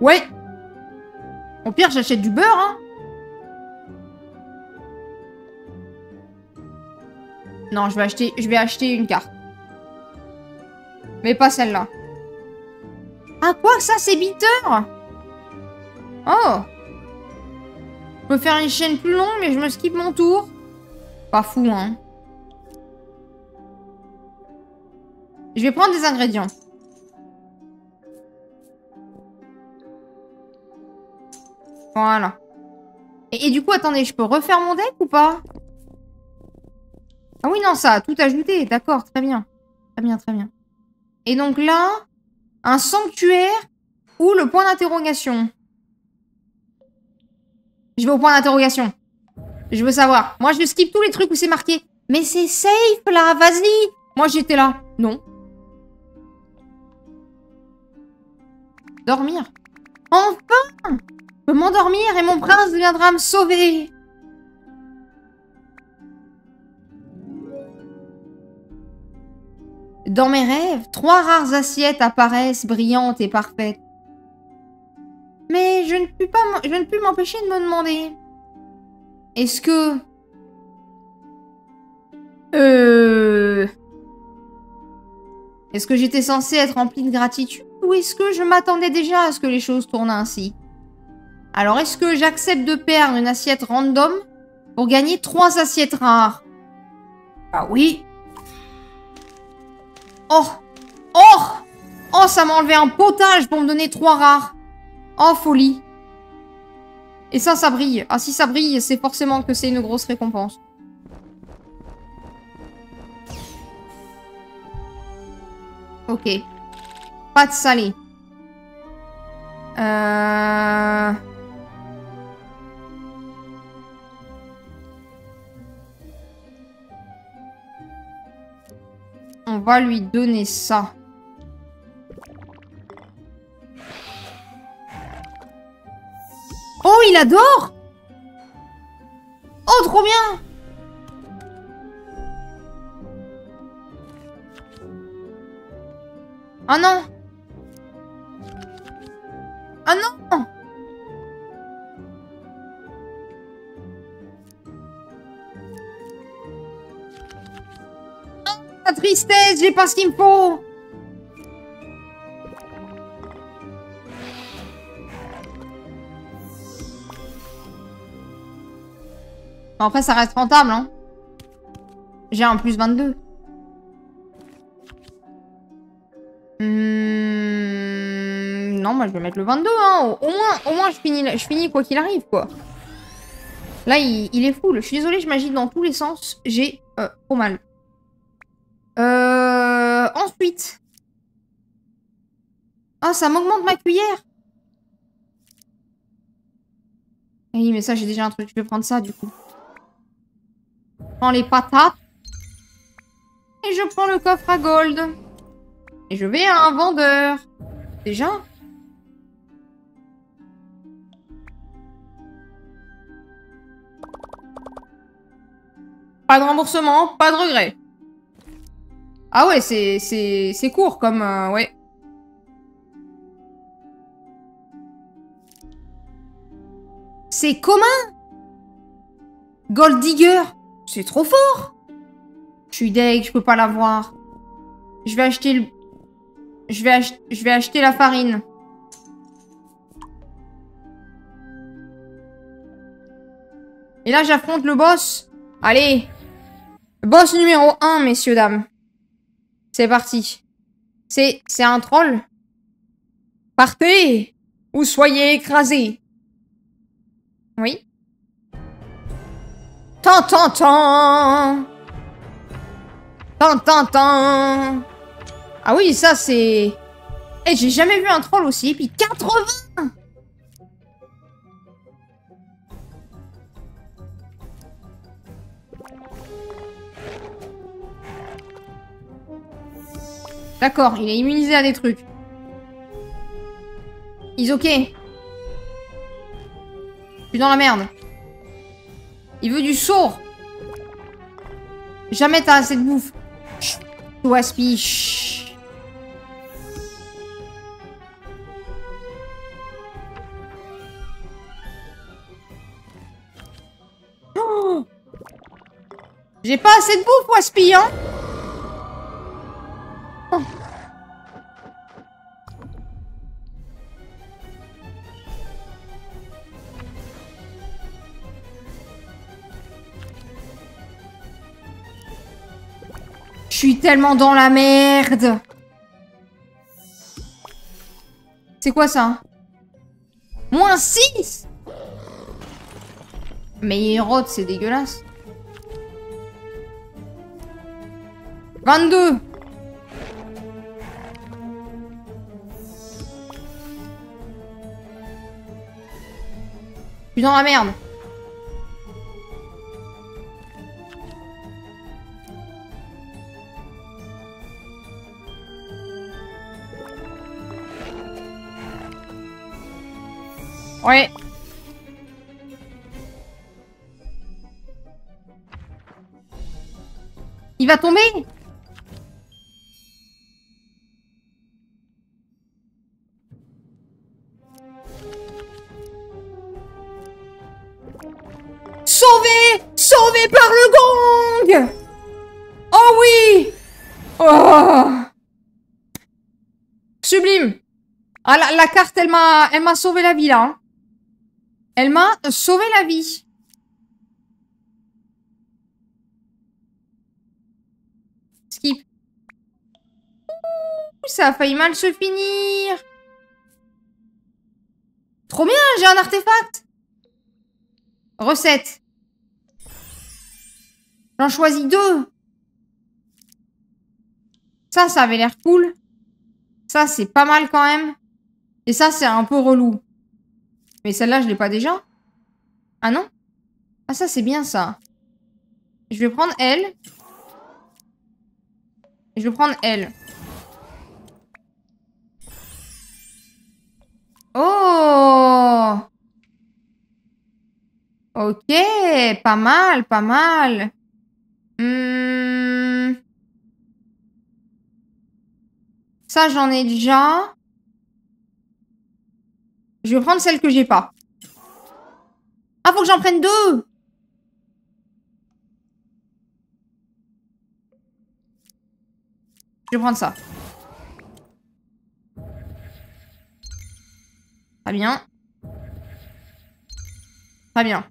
S1: Ouais! Au pire, j'achète du beurre, hein! Non, je vais acheter une carte. Mais pas celle-là. Ah, quoi? Ça, c'est bitter! Oh! Je peux faire une chaîne plus longue, mais je me skip mon tour. Pas fou, hein. Je vais prendre des ingrédients. Voilà. Et du coup, attendez, je peux refaire mon deck ou pas? Ah oui, non, ça a tout ajouté. D'accord, très bien. Très bien, très bien. Et donc là, un sanctuaire ou le point d'interrogation? Je vais au point d'interrogation. Je veux savoir. Moi, je skip tous les trucs où c'est marqué. Mais c'est safe, là, vas-y. Moi, j'étais là. Non. Dormir. Enfin! Je peux m'endormir et mon prince viendra me sauver. Dans mes rêves, 3 rares assiettes apparaissent brillantes et parfaites. Mais je ne puis m'empêcher de me demander. Est-ce que... Est-ce que j'étais censée être remplie de gratitude ou est-ce que je m'attendais déjà à ce que les choses tournent ainsi? Alors, est-ce que j'accepte de perdre une assiette random pour gagner 3 assiettes rares? Ah oui. Oh! Oh! Oh, ça m'a enlevé un potage pour me donner 3 rares. Oh, folie. Et ça brille. Ah, si ça brille, c'est forcément que c'est une grosse récompense. Ok. Pas de salé. On va lui donner ça. Oh, il adore! Oh, trop bien! Ah non! Ah non! Oh, la tristesse, j'ai pas ce qu'il me faut! Bon, après, ça reste rentable, hein. J'ai un plus 22. Non, moi je vais mettre le 22, hein. Au moins je finis quoi qu'il arrive, quoi. Là, il est full. Je suis désolée, je m'agite dans tous les sens. J'ai trop mal. Ensuite. Ah, ça m'augmente ma cuillère. Oui, mais ça, j'ai déjà un truc. Je vais prendre ça, du coup. Je prends les patates. Et je prends le coffre à gold. Et je vais à un vendeur. Déjà? Pas de remboursement, pas de regret. Ah ouais, c'est court comme... ouais. C'est commun. Gold Digger. C'est trop fort. Je suis deg, je peux pas l'avoir. Je vais acheter le... Je vais acheter la farine. Et là, j'affronte le boss. Allez. Boss numéro 1, messieurs, dames. C'est parti. C'est un troll. Partez ou soyez écrasés. Oui. Tan tan tan. Tan tan tan. Ah oui, ça c'est... Eh, j'ai jamais vu un troll aussi épique. 80. D'accord, il est immunisé à des trucs. Ils ok. Je suis dans la merde. Il veut du sourd. Jamais t'as assez de bouffe. Chut. Waspi. Chut. Oh. J'ai pas assez de bouffe, Waspi, hein. Oh. Je suis tellement dans la merde. C'est quoi ça? Moins 6. Mais il rote, c'est dégueulasse. 22. Je suis dans la merde. Ouais. Il va tomber. Sauvé! Sauvé par le gong! Oh oui! Oh! Sublime! Ah, la carte, elle m'a sauvé la vie, là. Hein. Elle m'a sauvé la vie. Skip. Ouh, ça a failli mal se finir. Trop bien, j'ai un artefact. Recette. J'en choisis 2. Ça avait l'air cool. Ça, c'est pas mal quand même. Et ça, c'est un peu relou. Mais celle-là, je l'ai pas déjà. Ah non? Ah, ça, c'est bien, ça. Je vais prendre elle. Et je vais prendre elle. Oh! Ok, pas mal, pas mal. Ça, j'en ai déjà. Je vais prendre celle que j'ai pas. Ah, faut que j'en prenne 2! Je vais prendre ça. Très bien. Très bien.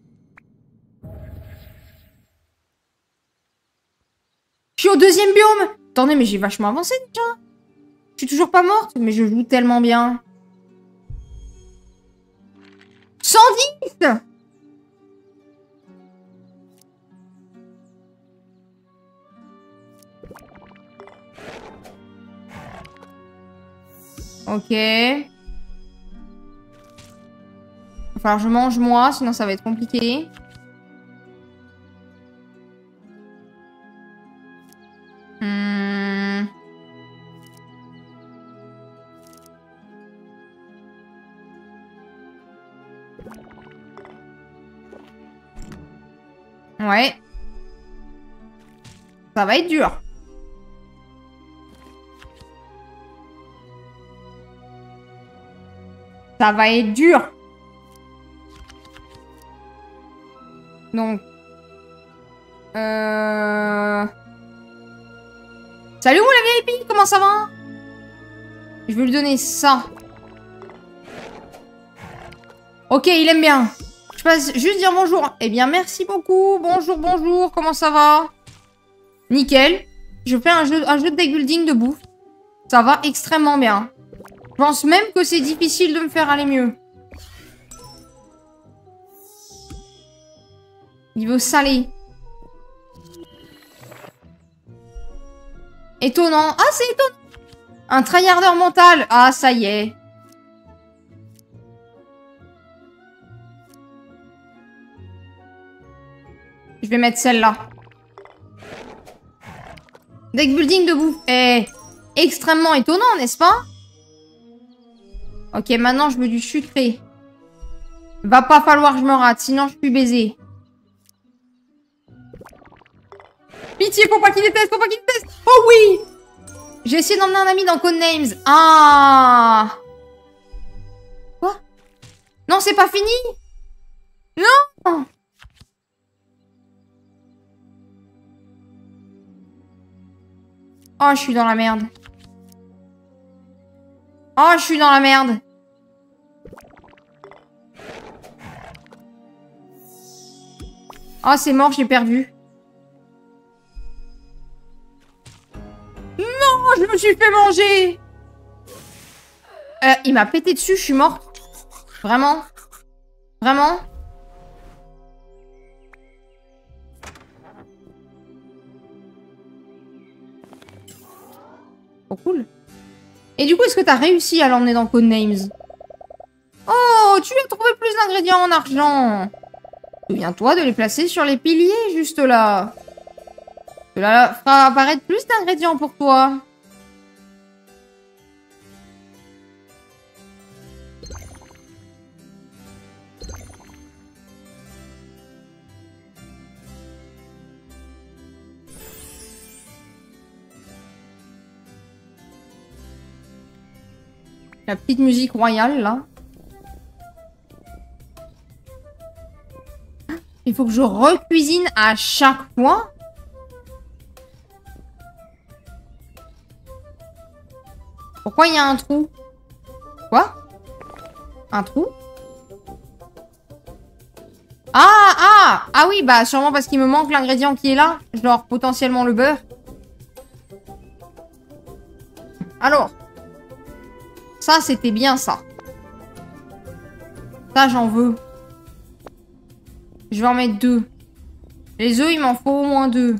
S1: Je suis au 2e biome! Attendez, mais j'ai vachement avancé déjà. Je suis toujours pas morte, mais je joue tellement bien. 110! Ok. Il va falloir que je mange moi, sinon ça va être compliqué. Ouais. Ça va être dur. Ça va être dur. Donc. Salut mon la VIP, comment ça va? Je vais lui donner ça. Ok, il aime bien. Je passe juste dire bonjour. Eh bien, merci beaucoup. Bonjour, bonjour, comment ça va? Nickel. Je fais un jeu de deck building de bouffe. Ça va extrêmement bien. Je pense même que c'est difficile de me faire aller mieux. Niveau salé. Étonnant. Ah, c'est étonnant. Un tryharder mental. Ah, ça y est. Je vais mettre celle-là. Deck building de bouffe. Eh, extrêmement étonnant, n'est-ce pas? Ok, maintenant je veux du sucré. Va pas falloir que je me rate, sinon je suis baisée. Pitié, faut pas qu'il déteste, faut pas qu'il déteste. Oh oui! J'ai essayé d'emmener un ami dans Codenames. Ah! Quoi? Non, c'est pas fini? Non! Oh, je suis dans la merde. Oh, je suis dans la merde. Oh, c'est mort, j'ai perdu. Non, je me suis fait manger. Il m'a pété dessus, je suis morte. Vraiment? Vraiment? Oh, cool. Et du coup, est-ce que t'as réussi à l'emmener dans Codenames? Oh, tu as trouvé plus d'ingrédients en argent. Souviens-toi de les placer sur les piliers, juste là. Cela fera apparaître plus d'ingrédients pour toi. La petite musique royale, là. J'ai Il faut que je recuisine à chaque fois. Pourquoi il y a un trou? Quoi? Un trou? Ah oui, bah sûrement parce qu'il me manque l'ingrédient qui est là. Genre potentiellement le beurre. Alors. Ça, c'était bien ça. Ça, j'en veux. Je vais en mettre 2. Les œufs, il m'en faut au moins 2.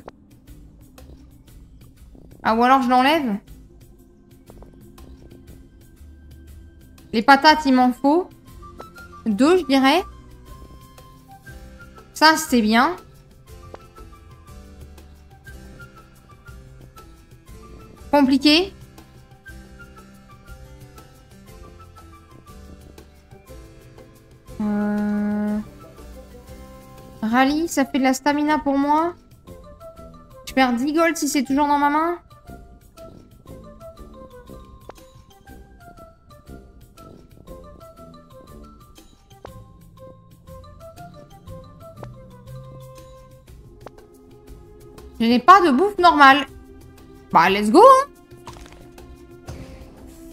S1: Ah, ou alors je l'enlève. Les patates, il m'en faut 2, je dirais. Ça, c'était bien. Compliqué. Rallye, ça fait de la stamina pour moi. Je perds 10 gold si c'est toujours dans ma main. Je n'ai pas de bouffe normale. Bah, let's go, hein.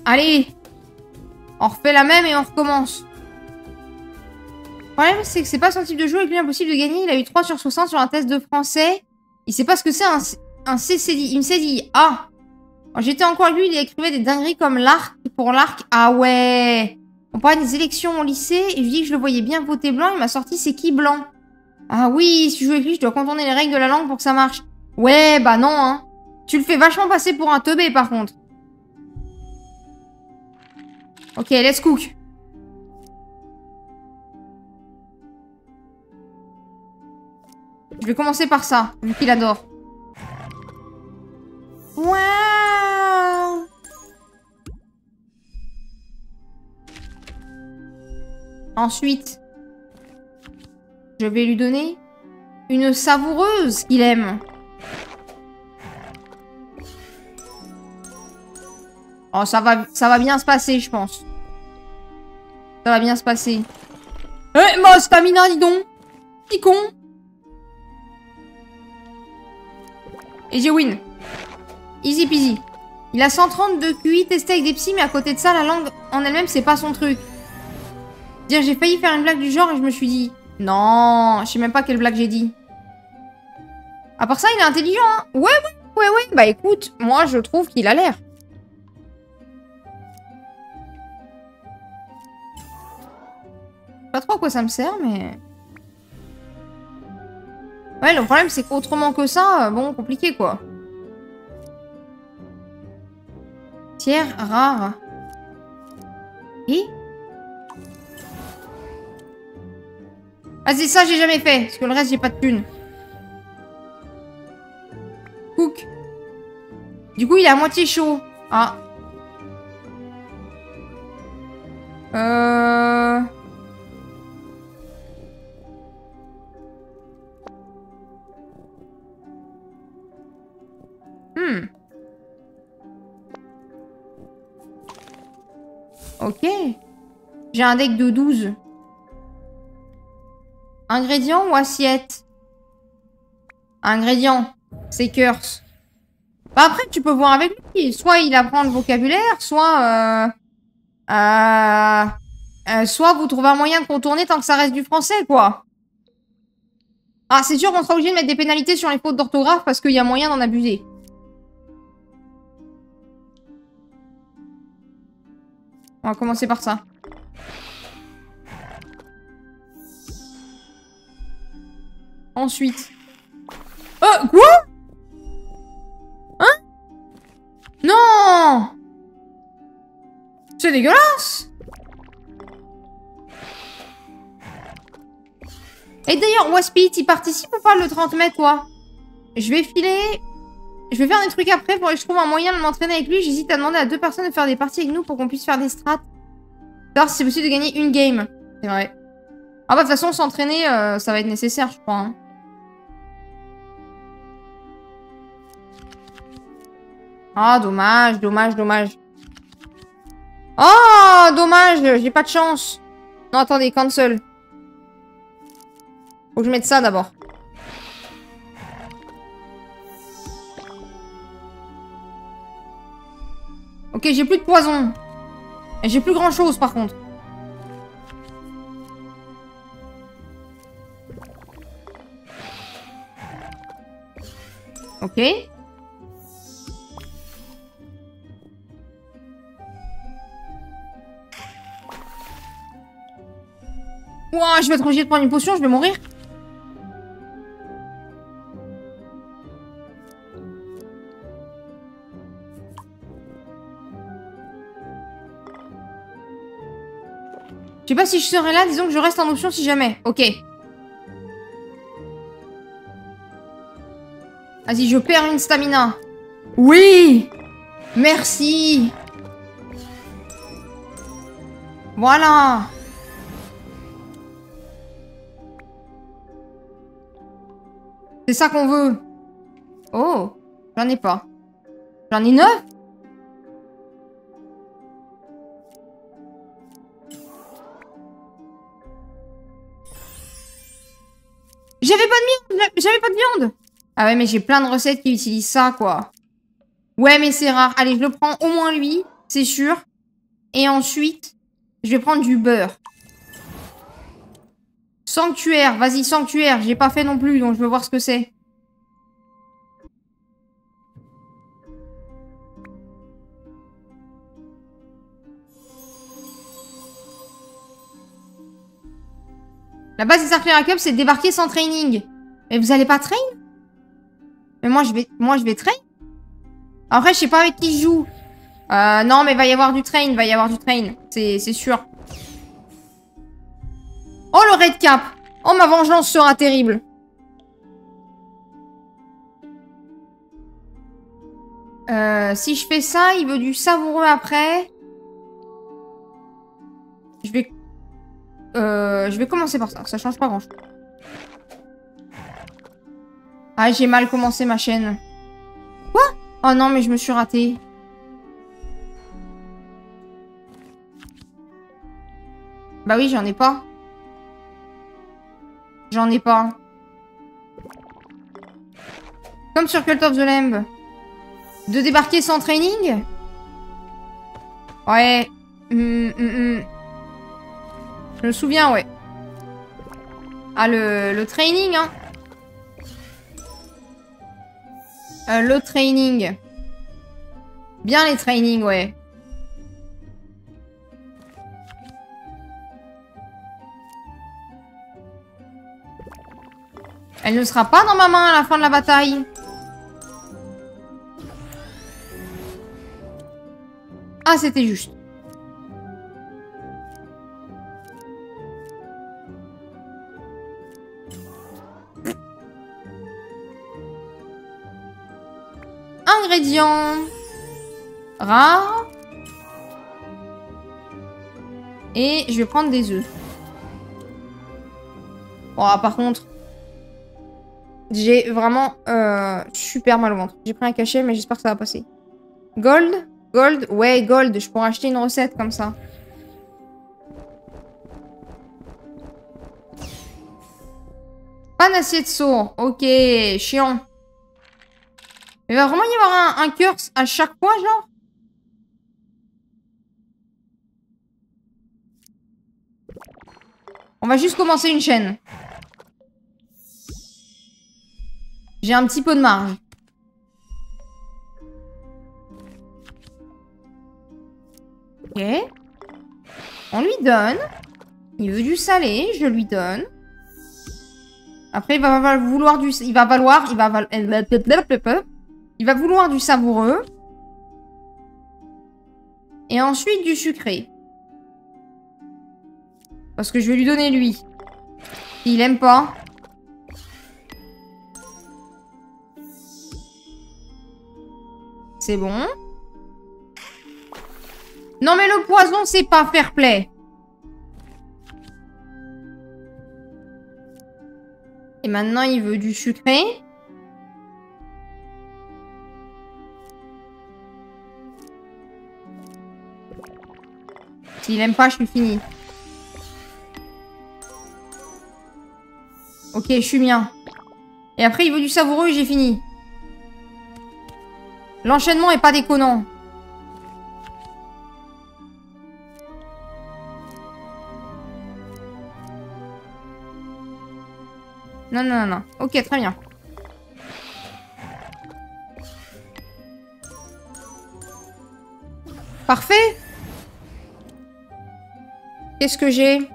S1: Allez. On refait la même et on recommence. Le problème, c'est que c'est pas son type de jeu et qu'il est impossible de gagner. Il a eu 3 sur 60 sur un test de français. Il sait pas ce que c'est un CCD. Il me s'est dit, ah. Quand j'étais encore avec lui, il écrivait des dingueries comme l'arc pour l'arc. Ah ouais. On parlait des élections au lycée et je lui dis que je le voyais bien voter blanc. Il m'a sorti c'est qui blanc. Ah oui, si je joue avec lui, je dois contourner les règles de la langue pour que ça marche. Ouais, bah non, hein. Tu le fais vachement passer pour un teubé, par contre. Ok, let's cook. Je vais commencer par ça, vu qu'il adore. Waouh! Ensuite, je vais lui donner une savoureuse qu'il aime. Oh, ça va bien se passer, je pense. Ça va bien se passer. Eh, ma stamina, dis donc! Petit con! Et j'ai win. Easy peasy. Il a 130 de QI testé avec des psys, mais à côté de ça, la langue en elle-même, c'est pas son truc. Dire, j'ai failli faire une blague du genre et je me suis dit... Non, je sais même pas quelle blague j'ai dit. À part ça, il est intelligent, hein. Ouais. Bah écoute, moi, je trouve qu'il a l'air. Pas trop à quoi ça me sert, mais... Ouais, le problème, c'est qu'autrement que ça, bon, compliqué, quoi. Tiers rare. Et ah, c'est ça, j'ai jamais fait. Parce que le reste, j'ai pas de thunes. Cook. Du coup, il est à moitié chaud. Ah. Ok. J'ai un deck de 12. Ingrédients ou assiette? Ingrédients. C'est curse. Bah après, tu peux voir avec lui. Soit il apprend le vocabulaire, soit... soit vous trouvez un moyen de contourner tant que ça reste du français, quoi. Ah, c'est sûr qu'on sera obligé de mettre des pénalités sur les fautes d'orthographe parce qu'il y a moyen d'en abuser. On va commencer par ça. Ensuite. Quoi? Hein? Non! C'est dégueulasse! Et d'ailleurs, Waspit, il participe ou pas le 30 mai, toi? Je vais filer... Je vais faire des trucs après pour que je trouve un moyen de m'entraîner avec lui. J'hésite à demander à 2 personnes de faire des parties avec nous pour qu'on puisse faire des strats. Savoir si c'est possible de gagner une game. C'est vrai. Ah bah de toute façon, s'entraîner, ça va être nécessaire, je crois. Hein. Ah, dommage. Oh, dommage, j'ai pas de chance. Non, attendez, cancel. Faut que je mette ça d'abord. Ok, j'ai plus de poison. Et j'ai plus grand chose par contre. Ok. Ouah, je vais être obligée de prendre une potion, je vais mourir. Je sais pas si je serai là, disons que je reste en option si jamais. Ok. Vas-y, je perds une stamina. Oui! Merci! Voilà! C'est ça qu'on veut. Oh! J'en ai pas. J'en ai 9? J'avais pas de viande! J'avais pas de viande! Ah ouais, mais j'ai plein de recettes qui utilisent ça, quoi. Ouais, mais c'est rare. Allez, je le prends au moins lui, c'est sûr. Et ensuite, je vais prendre du beurre. Sanctuaire, vas-y, sanctuaire. J'ai pas fait non plus, donc je veux voir ce que c'est. La base des Arclera Cup, c'est de débarquer sans training. Mais vous allez pas train? Mais moi, je vais train. Après, je sais pas avec qui je joue. Non, mais va y avoir du train, va y avoir du train. C'est sûr. Oh, le red cap. Oh, ma vengeance sera terrible. Si je fais ça, il veut du savoureux après. Je vais commencer par ça. Ça change pas grand-chose. Ah, j'ai mal commencé ma chaîne. Quoi? Oh non, mais je me suis ratée. Bah oui, j'en ai pas. J'en ai pas. Comme sur Cult of the Lamb. De débarquer sans training? Ouais. Je me souviens, ouais. Ah, le training, hein. Le training. Bien les trainings, ouais. Elle ne sera pas dans ma main à la fin de la bataille. Ah, c'était juste. Ingrédients. Rares. Et je vais prendre des œufs. Oh, par contre, j'ai vraiment super mal au ventre. J'ai pris un cachet, mais j'espère que ça va passer. Gold? Gold? Ouais, gold. Je pourrais acheter une recette comme ça. Panacée de sourd. Ok, chiant. Il va vraiment y avoir un curse à chaque fois, genre? On va juste commencer une chaîne. J'ai un petit peu de marge. Ok. On lui donne. Il veut du salé, je lui donne. Après, il va vouloir du... Il va vouloir du savoureux. Et ensuite du sucré. Parce que je vais lui donner lui. Il aime pas. C'est bon. Non mais le poison, c'est pas fair play. Et maintenant, il veut du sucré. S'il aime pas, je suis finie. Ok, je suis bien. Et après, il veut du savoureux et j'ai fini. L'enchaînement est pas déconnant. Non, non, non, non. Ok, très bien. Parfait. Qu'est-ce que j'ai?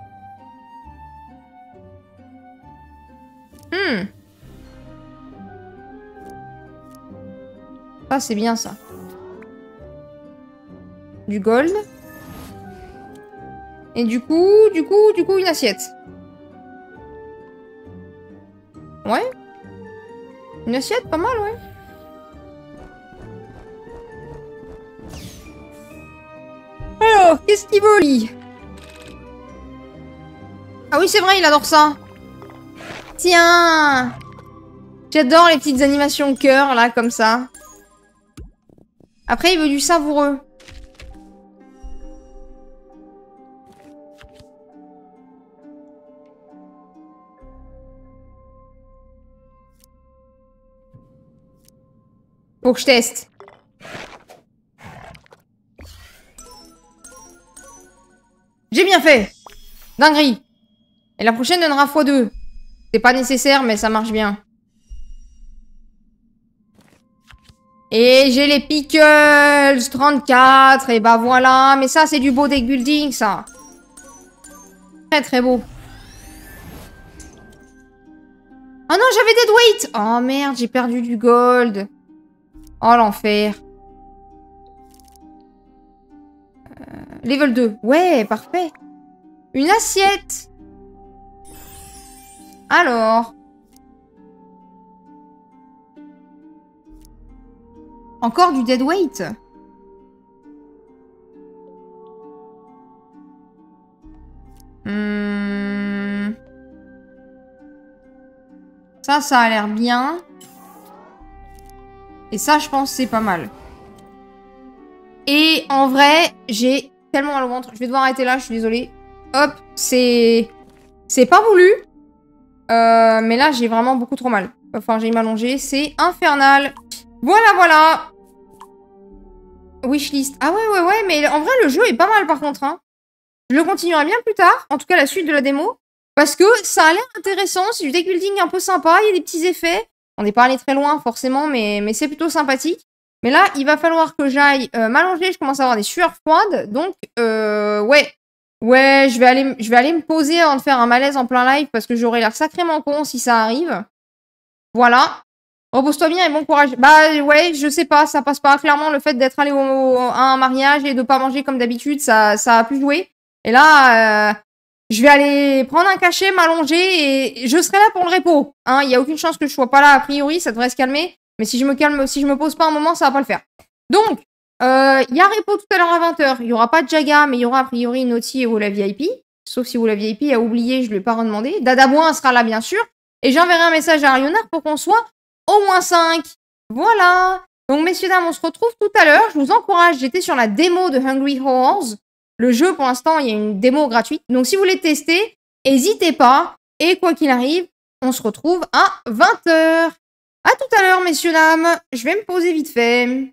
S1: Ça, c'est bien, ça. Du gold. Et du coup, une assiette. Ouais. Une assiette, pas mal, ouais. Alors, qu'est-ce qu'il veut, lui? Ah oui, c'est vrai, il adore ça. Tiens. J'adore les petites animations cœur, là, comme ça. Après, il veut du savoureux. Faut que je teste. J'ai bien fait. Dinguerie. Et la prochaine donnera x2. C'est pas nécessaire, mais ça marche bien. Et j'ai les pickles 34. Et bah voilà. Mais ça, c'est du beau deck building, ça. Très, très beau. Oh non, j'avais dead weight. Oh merde, j'ai perdu du gold. Oh, l'enfer. Level 2. Ouais, parfait. Une assiette. Alors. Encore du dead weight. Ça a l'air bien. Et ça, je pense, c'est pas mal. Et en vrai, j'ai tellement mal au ventre. Je vais devoir arrêter là, je suis désolée. Hop, c'est pas voulu. Mais là, j'ai vraiment beaucoup trop mal. Enfin, j'ai m'allonger. C'est infernal. Voilà, voilà. Wishlist. Ah ouais, mais en vrai, le jeu est pas mal par contre. Hein. Je le continuerai bien plus tard. En tout cas, la suite de la démo. Parce que ça a l'air intéressant. C'est du deck building un peu sympa. Il y a des petits effets. On n'est pas allé très loin, forcément, mais c'est plutôt sympathique. Mais là, il va falloir que j'aille m'allonger. Je commence à avoir des sueurs froides. Donc, ouais. Ouais, je vais aller me poser avant de faire un malaise en plein live parce que j'aurai l'air sacrément con si ça arrive. Voilà. Repose-toi bien et bon courage. Bah ouais, je sais pas, ça passe pas. Clairement, le fait d'être allé à un mariage et de pas manger comme d'habitude, ça a pu jouer. Et là, je vais aller prendre un cachet, m'allonger et je serai là pour le repos. Hein, il y a aucune chance que je sois pas là a priori, ça devrait se calmer. Mais si je me pose pas un moment, ça va pas le faire. Donc, il y a repos tout à l'heure à 20h. Il y aura pas de Jaga, mais il y aura a priori Naughty et Ola VIP. Sauf si Ola VIP a oublié, je lui ai pas redemandé. Dadaboin sera là bien sûr. Et j'enverrai un message à Arionar pour qu'on soit au moins 5. Voilà. Donc, messieurs, dames, on se retrouve tout à l'heure. Je vous encourage. J'étais sur la démo de Hungry Horrors. Le jeu, pour l'instant, il y a une démo gratuite. Donc, si vous voulez tester, n'hésitez pas. Et quoi qu'il arrive, on se retrouve à 20h. À tout à l'heure, messieurs, dames. Je vais me poser vite fait.